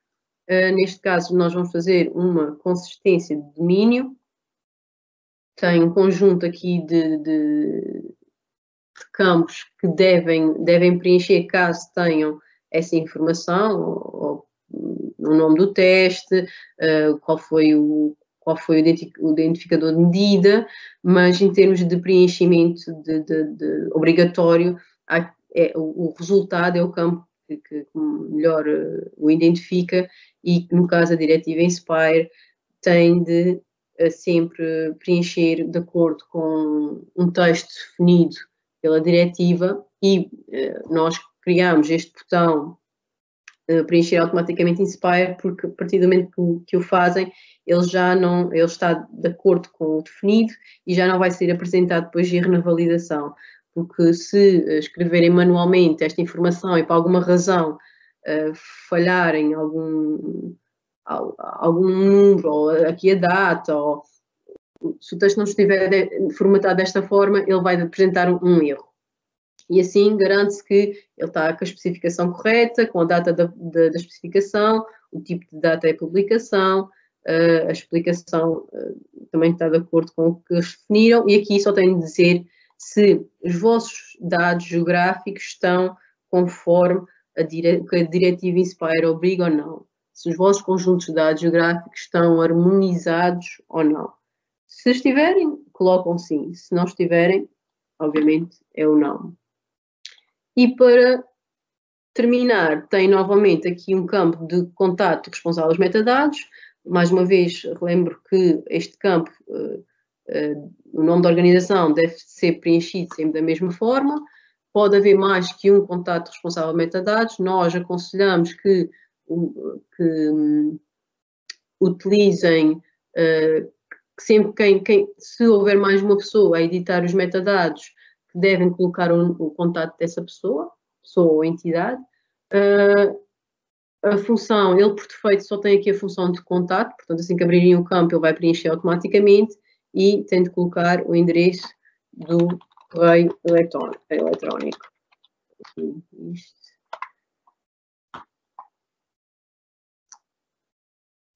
Neste caso, nós vamos fazer uma consistência de domínio. Tem um conjunto aqui de campos que devem preencher caso tenham essa informação, ou o nome do teste, qual foi o identificador de medida, mas em termos de preenchimento obrigatório, o resultado é o campo que melhor o identifica e, no caso, a diretiva Inspire tem de sempre preencher de acordo com um texto definido pela diretiva e nós criamos este botão preencher automaticamente Inspire, porque a partir do momento que o fazem, ele está de acordo com o definido e já não vai ser apresentado depois de erro na validação. Porque se escreverem manualmente esta informação e por alguma razão falharem algum número, ou aqui a data, ou se o texto não estiver formatado desta forma, ele vai apresentar um erro. E assim garante-se que ele está com a especificação correta, com a data da especificação, o tipo de data é a publicação, a explicação também está de acordo com o que eles definiram, e aqui só tenho de dizer se os vossos dados geográficos estão conforme que a diretiva Inspire obriga ou não. Se os vossos conjuntos de dados geográficos estão harmonizados ou não. Se estiverem, colocam sim. Se não estiverem, obviamente é o não. E para terminar, tem novamente aqui um campo de contato responsáveis metadados. Mais uma vez, relembro que este campo, o nome da organização, deve ser preenchido sempre da mesma forma. Pode haver mais que um contato responsável metadados. Nós aconselhamos que utilizem que sempre se houver mais uma pessoa a editar os metadados, que devem colocar o contato dessa pessoa ou entidade. A função, ele por defeito só tem aqui a função de contato, portanto assim que abrirem o campo ele vai preencher automaticamente e tem de colocar o endereço do correio eletrónico. Isto.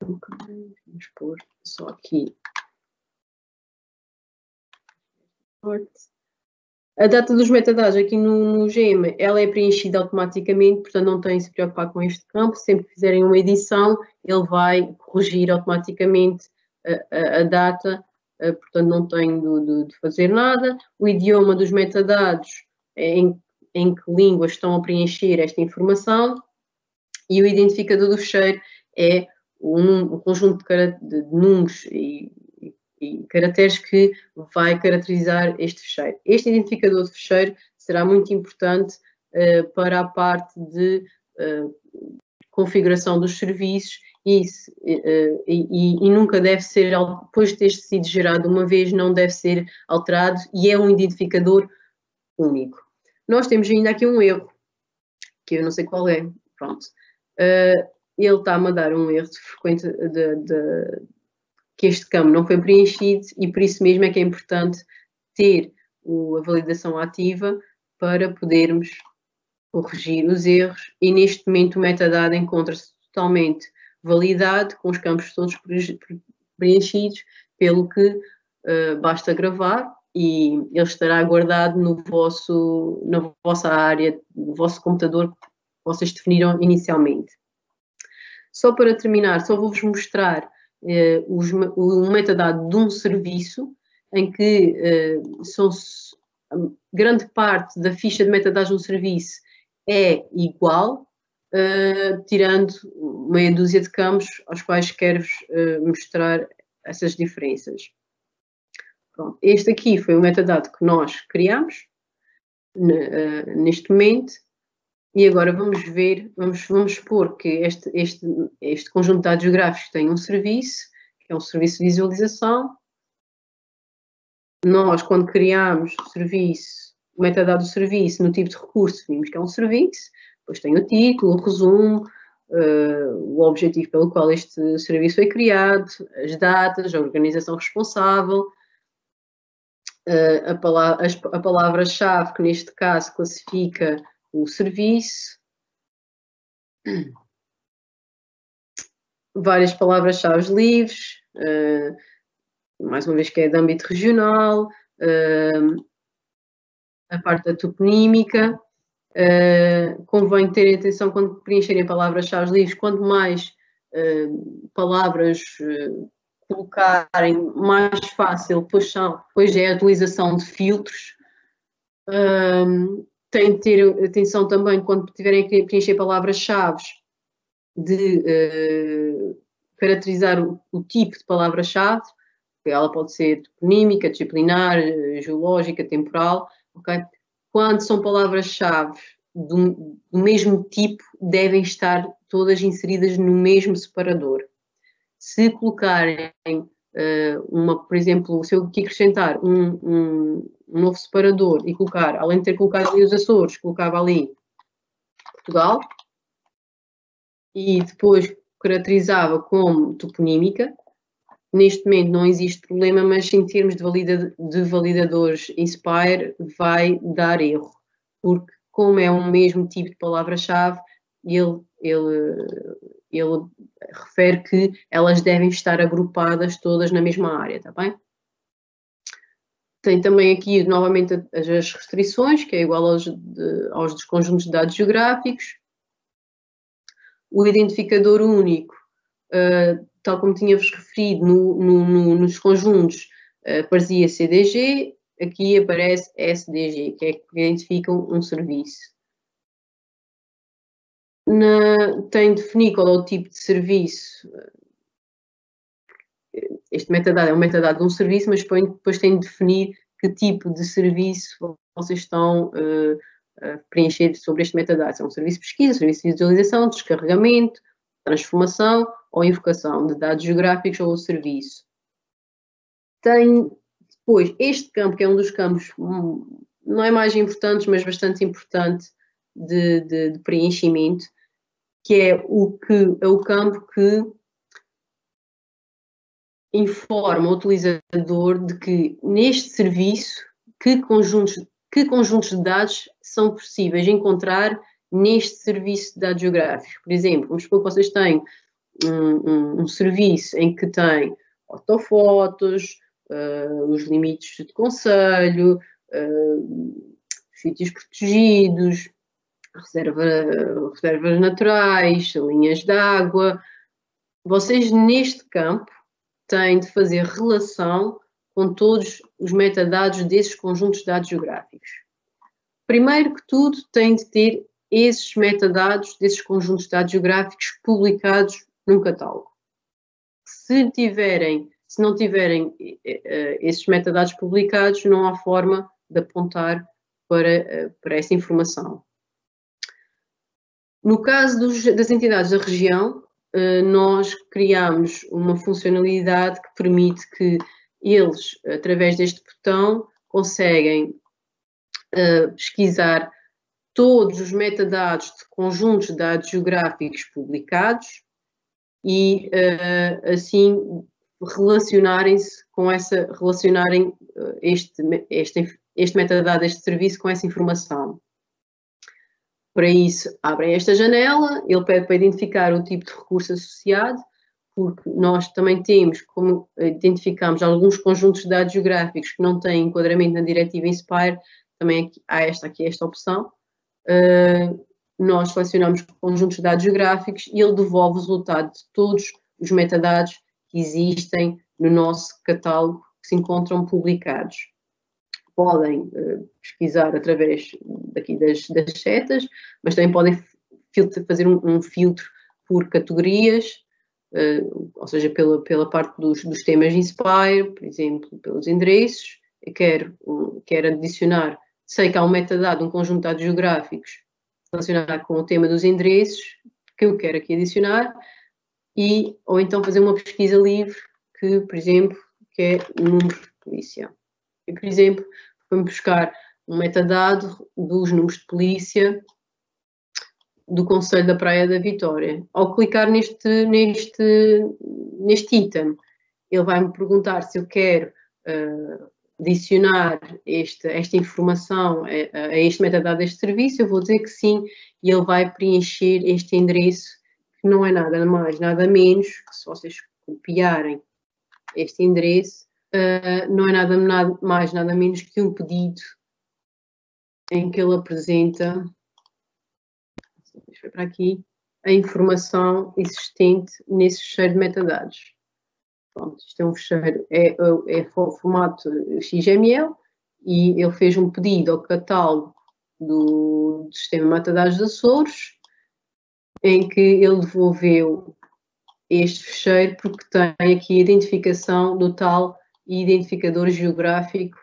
Vamos pôr só aqui. A data dos metadados aqui no GEMA, ela é preenchida automaticamente, portanto não têm de se preocupar com este campo. Sempre que fizerem uma edição, ele vai corrigir automaticamente a data, portanto não têm de fazer nada. O idioma dos metadados, em que línguas estão a preencher esta informação, e o identificador do fecheiro é um conjunto de números e caracteres que vai caracterizar este fecheiro. Este identificador de fecheiro será muito importante para a parte de configuração dos serviços e nunca deve ser, depois de ter sido gerado uma vez, não deve ser alterado e é um identificador único. Nós temos ainda aqui um erro, que eu não sei qual é, pronto. Ele está-me a dar um erro de frequente que este campo não foi preenchido e por isso mesmo é que é importante ter a validação ativa para podermos corrigir os erros e neste momento o metadado encontra-se totalmente validado, com os campos todos preenchidos, pelo que basta gravar e ele estará guardado na vossa área, no vosso computador que vocês definiram inicialmente. Só para terminar, só vou-vos mostrar o metadado de um serviço em que grande parte da ficha de metadados de um serviço é igual, tirando meia dúzia de campos aos quais quero-vos mostrar essas diferenças. Pronto, este aqui foi o metadado que nós criamos neste momento. E agora vamos ver, vamos supor que este conjunto de dados geográficos tem um serviço, que é um serviço de visualização. Nós, quando criamos o serviço, o metadado do serviço, no tipo de recurso, vimos que é um serviço, depois tem o título, o resumo, o objetivo pelo qual este serviço foi criado, as datas, a organização responsável, a palavra-chave, que neste caso classifica o serviço, várias palavras-chave livres, mais uma vez que é de âmbito regional, a parte da toponímica. Convém terem atenção quando preencherem palavras-chave livres, quanto mais palavras colocarem, mais fácil depois é a utilização de filtros. Têm de ter atenção também quando tiverem que preencher palavras-chave de caracterizar o tipo de palavra-chave, que ela pode ser toponímica, disciplinar, geológica, temporal, ok? Quando são palavras-chave do mesmo tipo, devem estar todas inseridas no mesmo separador. Se colocarem por exemplo, se eu aqui acrescentar um novo separador e colocar, além de ter colocado ali os Açores, colocava ali Portugal e depois caracterizava como toponímica, neste momento não existe problema, mas em termos de validadores Inspire vai dar erro, porque como é um mesmo tipo de palavra-chave, ele refere que elas devem estar agrupadas todas na mesma área, está bem? Tem também aqui, novamente, as restrições, que é igual aos dos conjuntos de dados geográficos. O identificador único, tal como tinha-vos referido nos conjuntos, aparecia CDG, aqui aparece SDG, que é que identificam um serviço. Tem de definir qual é o tipo de serviço. Este metadado é um metadado de um serviço, mas depois tem de definir que tipo de serviço vocês estão a preencher sobre este metadado. Se é um serviço de pesquisa, serviço de visualização, descarregamento, transformação ou invocação de dados geográficos ou serviço. Tem depois este campo, que é um dos campos, não é mais importante, mas bastante importante de preenchimento, que é o campo que informa o utilizador de que neste serviço, que conjuntos de dados são possíveis encontrar neste serviço de dados geográficos. Por exemplo, vamos supor que vocês têm um serviço em que tem ortofotos, os limites de concelho, sítios protegidos, reservas naturais, linhas de água. Vocês neste campo têm de fazer relação com todos os metadados desses conjuntos de dados geográficos. Primeiro que tudo, têm de ter esses metadados desses conjuntos de dados geográficos publicados num catálogo. Se não tiverem esses metadados publicados, não há forma de apontar para essa informação. No caso das entidades da região, nós criamos uma funcionalidade que permite que eles, através deste botão, conseguem pesquisar todos os metadados de conjuntos de dados geográficos publicados e, assim, relacionarem este metadado, este serviço com essa informação. Para isso, abrem esta janela, ele pede para identificar o tipo de recurso associado, porque nós também temos, como identificamos alguns conjuntos de dados geográficos que não têm enquadramento na diretiva INSPIRE, também há esta opção. Nós selecionamos conjuntos de dados geográficos e ele devolve o resultado de todos os metadados que existem no nosso catálogo que se encontram publicados. Podem pesquisar através daqui das setas, mas também podem fazer um filtro por categorias, ou seja, pela parte dos temas INSPIRE, por exemplo, pelos endereços. Eu quero adicionar, sei que há um metadado, um conjunto de dados geográficos relacionado com o tema dos endereços, que eu quero aqui adicionar, ou então fazer uma pesquisa livre, que, por exemplo, que é o número de polícia. E, por exemplo, vamos buscar um metadado dos números de polícia do Conselho da Praia da Vitória. Ao clicar neste item, ele vai-me perguntar se eu quero adicionar esta informação a este metadado deste serviço. Eu vou dizer que sim, e ele vai preencher este endereço, que não é nada mais, nada menos, que se vocês copiarem este endereço, não é nada mais, nada menos que um pedido em que ele apresenta, deixa eu ver para aqui, a informação existente nesse fecheiro de metadados. Pronto, isto é um fecheiro, é formato XML, e ele fez um pedido ao catálogo do sistema de metadados de Açores, em que ele devolveu este fecheiro porque tem aqui a identificação do tal identificador geográfico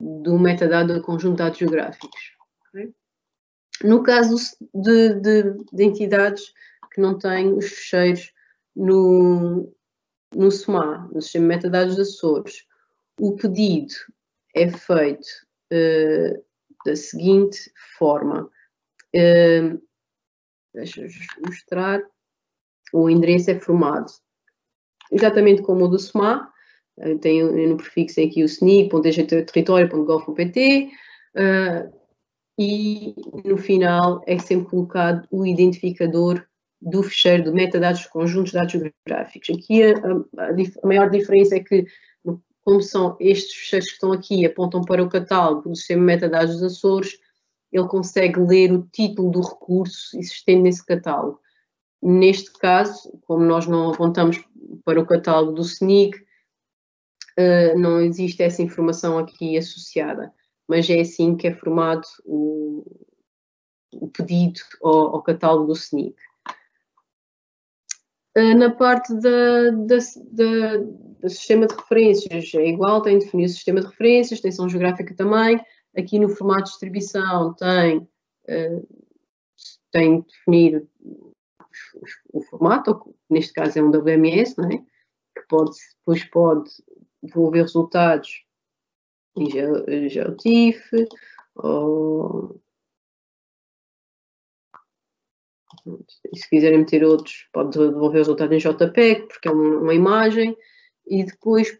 do metadado do conjunto de dados geográficos. Okay? No caso de entidades que não têm os fecheiros no SMA, no Sistema de Metadados de Açores, o pedido é feito da seguinte forma. Deixa-vos mostrar. O endereço é formado exatamente como o do SMA. Tem no prefixo aqui o snig.dgterritorio.gov.pt e no final é sempre colocado o identificador do fecheiro de metadados de conjuntos de dados geográficos. Aqui a maior diferença é que, como são estes fecheiros que estão aqui, apontam para o catálogo do sistema de metadados dos Açores, ele consegue ler o título do recurso existente nesse catálogo. Neste caso, como nós não apontamos para o catálogo do SNIG, não existe essa informação aqui associada, mas é assim que é formado o pedido ao catálogo do SNIG. Na parte do sistema de referências é igual, tem de definir o sistema de referências, extensão geográfica também. Aqui no formato de distribuição tem de definir o formato, neste caso é um WMS, não é? Que depois pode devolver resultados em GeoTIFF, ou se quiserem meter outros, pode devolver o resultado em JPEG, porque é uma imagem, e depois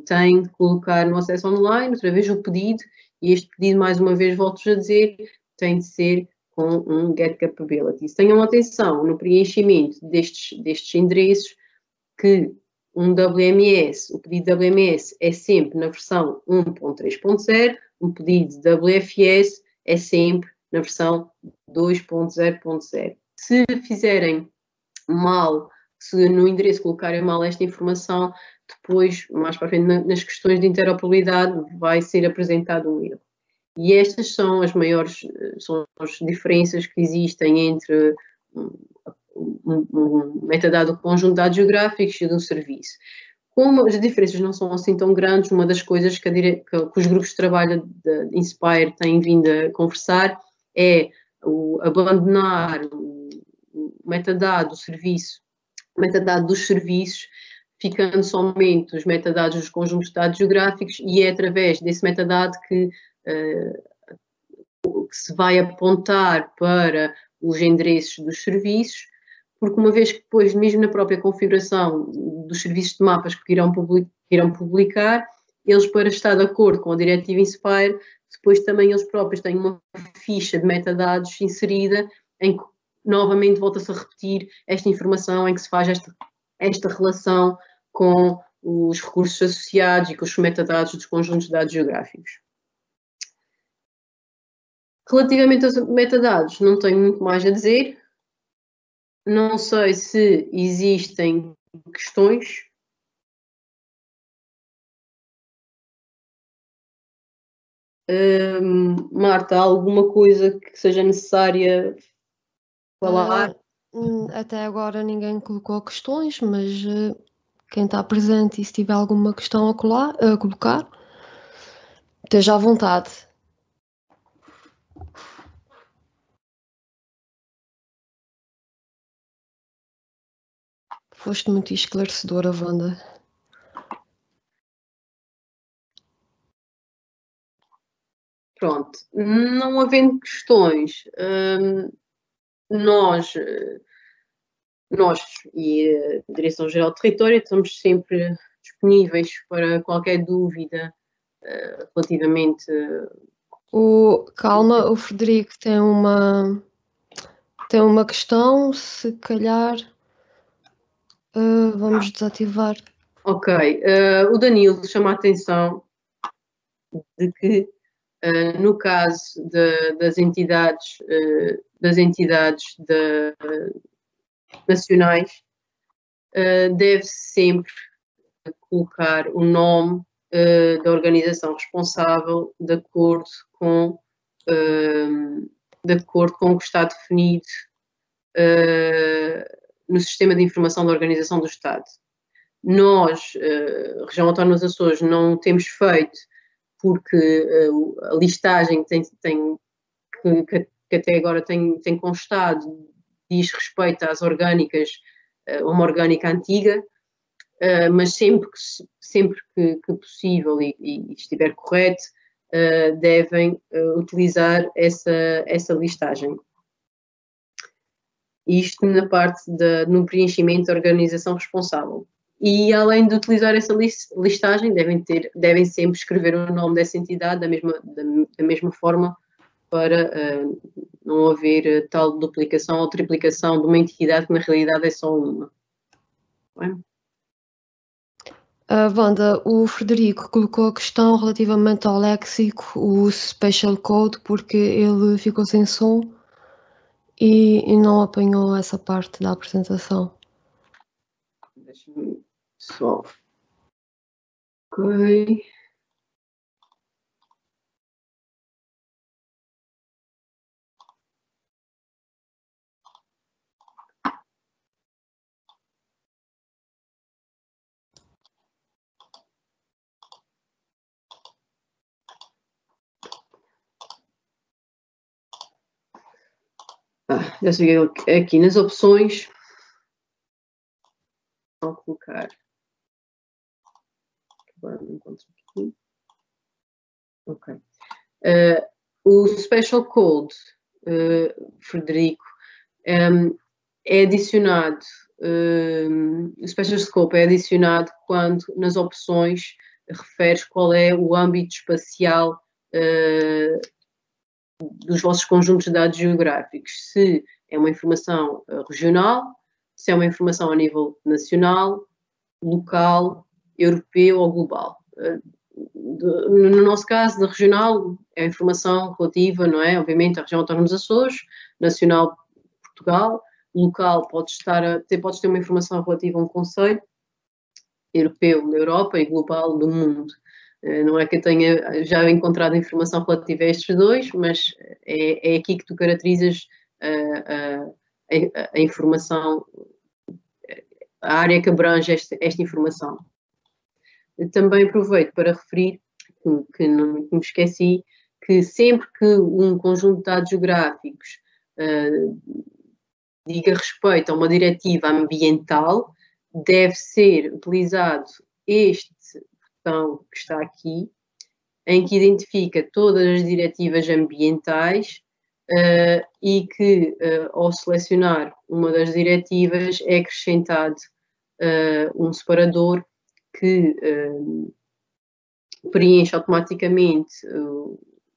têm de colocar no acesso online, outra vez o pedido, e este pedido, mais uma vez, volto a dizer, tem de ser com um Get Capabilities. Tenham atenção no preenchimento destes endereços, que um WMS, o pedido de WMS é sempre na versão 1.3.0, um pedido de WFS é sempre na versão 2.0.0. Se fizerem mal, se no endereço colocarem mal esta informação, depois, mais para frente, nas questões de interoperabilidade, vai ser apresentado um erro. E estas são as maiores diferenças que existem entre um metadado com conjunto de dados geográficos e de um serviço. Como as diferenças não são assim tão grandes, uma das coisas que os grupos de trabalho de Inspire têm vindo a conversar é abandonar o metadado do serviço, o metadado dos serviços, ficando somente os metadados dos conjuntos de dados geográficos, e é através desse metadado que se vai apontar para os endereços dos serviços, porque uma vez que depois, mesmo na própria configuração dos serviços de mapas que irão publicar, eles, para estar de acordo com a diretiva Inspire, depois também eles próprios têm uma ficha de metadados inserida em que novamente volta-se a repetir esta informação, em que se faz esta relação com os recursos associados e com os metadados dos conjuntos de dados geográficos. Relativamente aos metadados, não tenho muito mais a dizer. Não sei se existem questões. Marta, há alguma coisa que seja necessária falar? Até agora ninguém colocou questões, mas quem está presente e se tiver alguma questão a colocar, esteja à vontade. Foste muito esclarecedora, Wanda. Pronto, não havendo questões, nós e a Direção-Geral do Território estamos sempre disponíveis para qualquer dúvida relativamente... Calma, o Frederico tem uma questão, se calhar vamos desativar. Ok, o Danilo chama a atenção de que no caso das entidades nacionais, deve-se sempre colocar o nome da organização responsável de acordo com o que está definido no Sistema de Informação da Organização do Estado. Nós, Região Autónoma dos Açores, não temos feito, porque a listagem que até agora tem constado diz respeito às orgânicas, uma orgânica antiga, mas sempre que possível e estiver correto, devem utilizar essa listagem. Isto na parte no preenchimento da organização responsável. E além de utilizar essa listagem, devem sempre escrever o nome dessa entidade da mesma forma, para não haver tal duplicação ou triplicação de uma entidade que na realidade é só uma. Bem? Wanda, o Frederico colocou a questão relativamente ao léxico, o Special Code, porque ele ficou sem som e não apanhou essa parte da apresentação. Deixa-me só. Ok. Já sei aqui nas opções. Vou colocar. Agora não encontro aqui. Ok. O Special Code, Frederico, é adicionado, o Special Scope é adicionado quando nas opções referes qual é o âmbito espacial dos vossos conjuntos de dados geográficos. Se é uma informação regional, se é uma informação a nível nacional, local, europeu ou global. No nosso caso, da regional, é a informação relativa, não é? Obviamente, à região autónoma dos Açores, nacional, Portugal, local, podes ter uma informação relativa a um concelho, europeu da Europa e global do mundo. Não é que eu tenha já encontrado informação relativa a estes dois, mas é aqui que tu caracterizas a a informação, a área que abrange esta informação. Eu também aproveito para referir, que não me esqueci, que sempre que um conjunto de dados geográficos diga respeito a uma diretiva ambiental, deve ser utilizado este botão que está aqui, em que identifica todas as diretivas ambientais e que, ao selecionar uma das diretivas, é acrescentado um separador que preenche automaticamente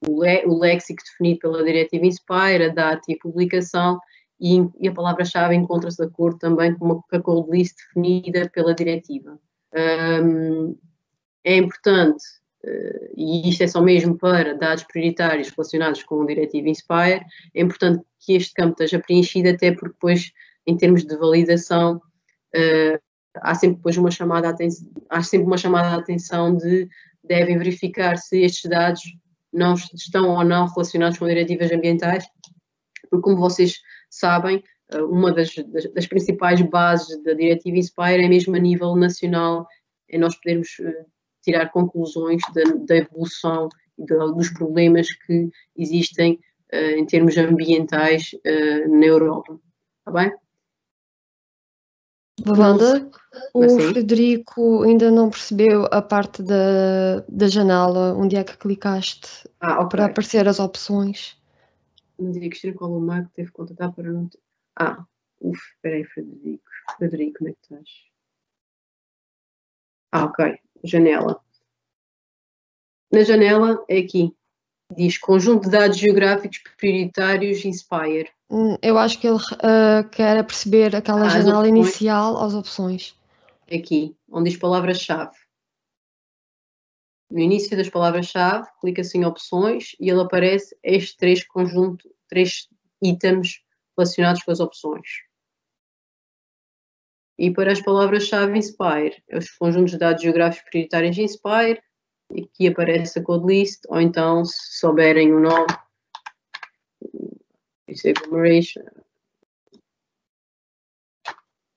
o léxico definido pela diretiva INSPIRE, a data e a publicação, e a palavra-chave encontra-se de acordo também com a code list definida pela diretiva. É importante, e isto é só mesmo para dados prioritários relacionados com a diretiva INSPIRE, é importante que este campo esteja preenchido, até porque depois, em termos de validação, há sempre depois uma chamada de atenção de devem verificar se estes dados não estão ou não relacionados com diretivas ambientais, porque, como vocês sabem, uma das principais bases da diretiva INSPIRE é mesmo a nível nacional, é nós podermos tirar conclusões da evolução e dos problemas que existem em termos ambientais na Europa. Está bem? Wanda, o Frederico ainda não percebeu a parte da janela, onde é que clicaste para aparecer as opções. Não diria que qual o Marco teve que contatar para não ter... espera aí, Frederico. Frederico, como é que estás? Ok. Janela. Na janela é aqui. Diz conjunto de dados geográficos prioritários INSPIRE. Eu acho que ele quer perceber aquela janela inicial às opções. Aqui, onde diz palavra-chave. No início das palavras-chave, clica-se em opções e ele aparece estes três itens relacionados com as opções. E para as palavras-chave INSPIRE, os conjuntos de dados geográficos prioritários INSPIRE, aqui aparece a code list, ou então, se souberem o nome, isso é agglomeration,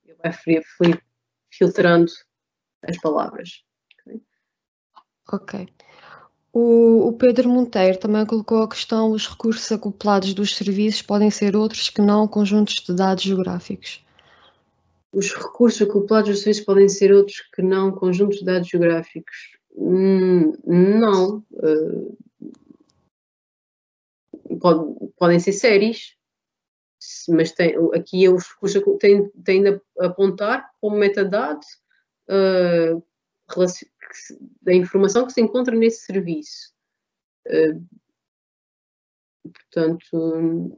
ele vai filtrando as palavras. Ok. O Pedro Monteiro também colocou a questão: os recursos acoplados dos serviços podem ser outros que não conjuntos de dados geográficos. Os recursos acoplados dos serviços podem ser outros que não conjuntos de dados geográficos? Não. Podem ser séries, mas aqui os recursos têm de apontar como metadado da informação que se encontra nesse serviço. Portanto,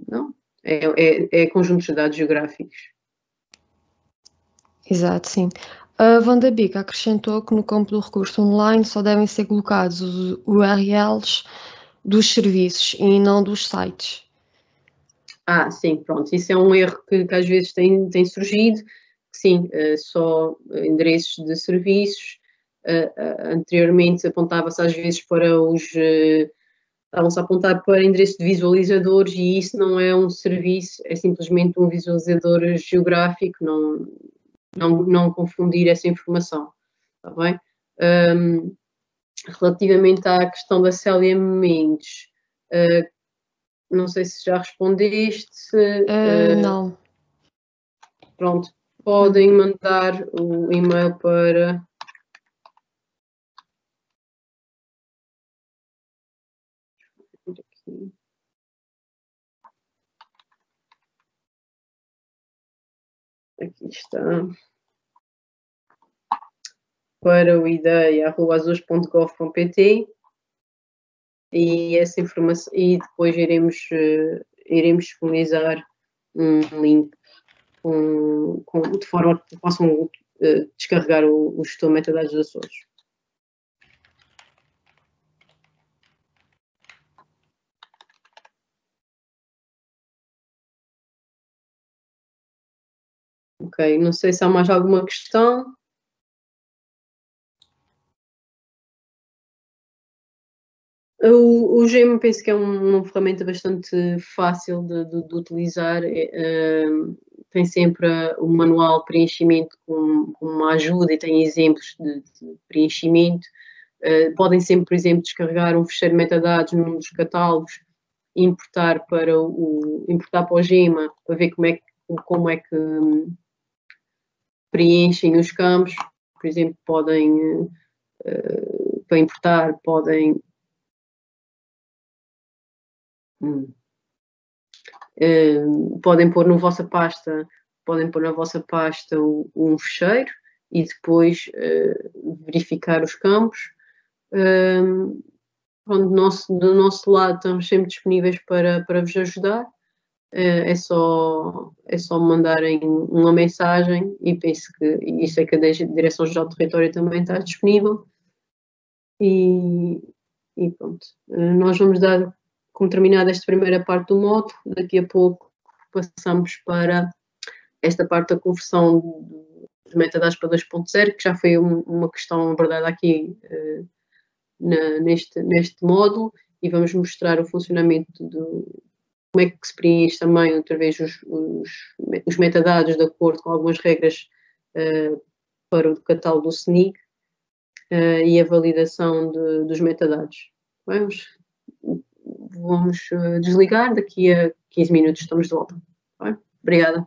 não. É conjuntos de dados geográficos. Exato, sim. A Wanda Bica acrescentou que no campo do recurso online só devem ser colocados os URLs dos serviços e não dos sites. Sim, pronto. Isso é um erro que às vezes tem surgido. Sim, só endereços de serviços. Anteriormente apontava-se às vezes para estavam-se a apontar para endereços de visualizadores, e isso não é um serviço, é simplesmente um visualizador geográfico, não confundir essa informação, está bem? Relativamente à questão da Célia Mendes, não sei se já respondeste. Não. Pronto, podem mandar o e-mail para... Aqui está. Para o ideia@azores.gov.pt, e essa informação, e depois iremos disponibilizar um link de forma que possam descarregar o gestor de metadados dos Açores. Ok, não sei se há mais alguma questão. O Gema penso que é uma ferramenta bastante fácil de utilizar. Tem sempre o manual de preenchimento com uma ajuda e tem exemplos de preenchimento. Podem sempre, por exemplo, descarregar um fecheiro de metadados num dos catálogos e importar para o Gema para ver como é que preenchem os campos. Por exemplo, podem, para importar, podem podem pôr na vossa pasta um fecheiro e depois verificar os campos. Do nosso lado estamos sempre disponíveis para vos ajudar. É só mandarem uma mensagem e penso que isso é que a Direção-Geral do Território também está disponível. E pronto. Nós vamos dar como terminada esta primeira parte do módulo. Daqui a pouco passamos para esta parte da conversão dos metadados para 2.0, que já foi uma questão abordada aqui neste módulo, e vamos mostrar o funcionamento como é que se preenche também outra vez os metadados de acordo com algumas regras para o catálogo do SNIG e a validação dos metadados. Vamos desligar, daqui a 15 minutos estamos de volta. Obrigada.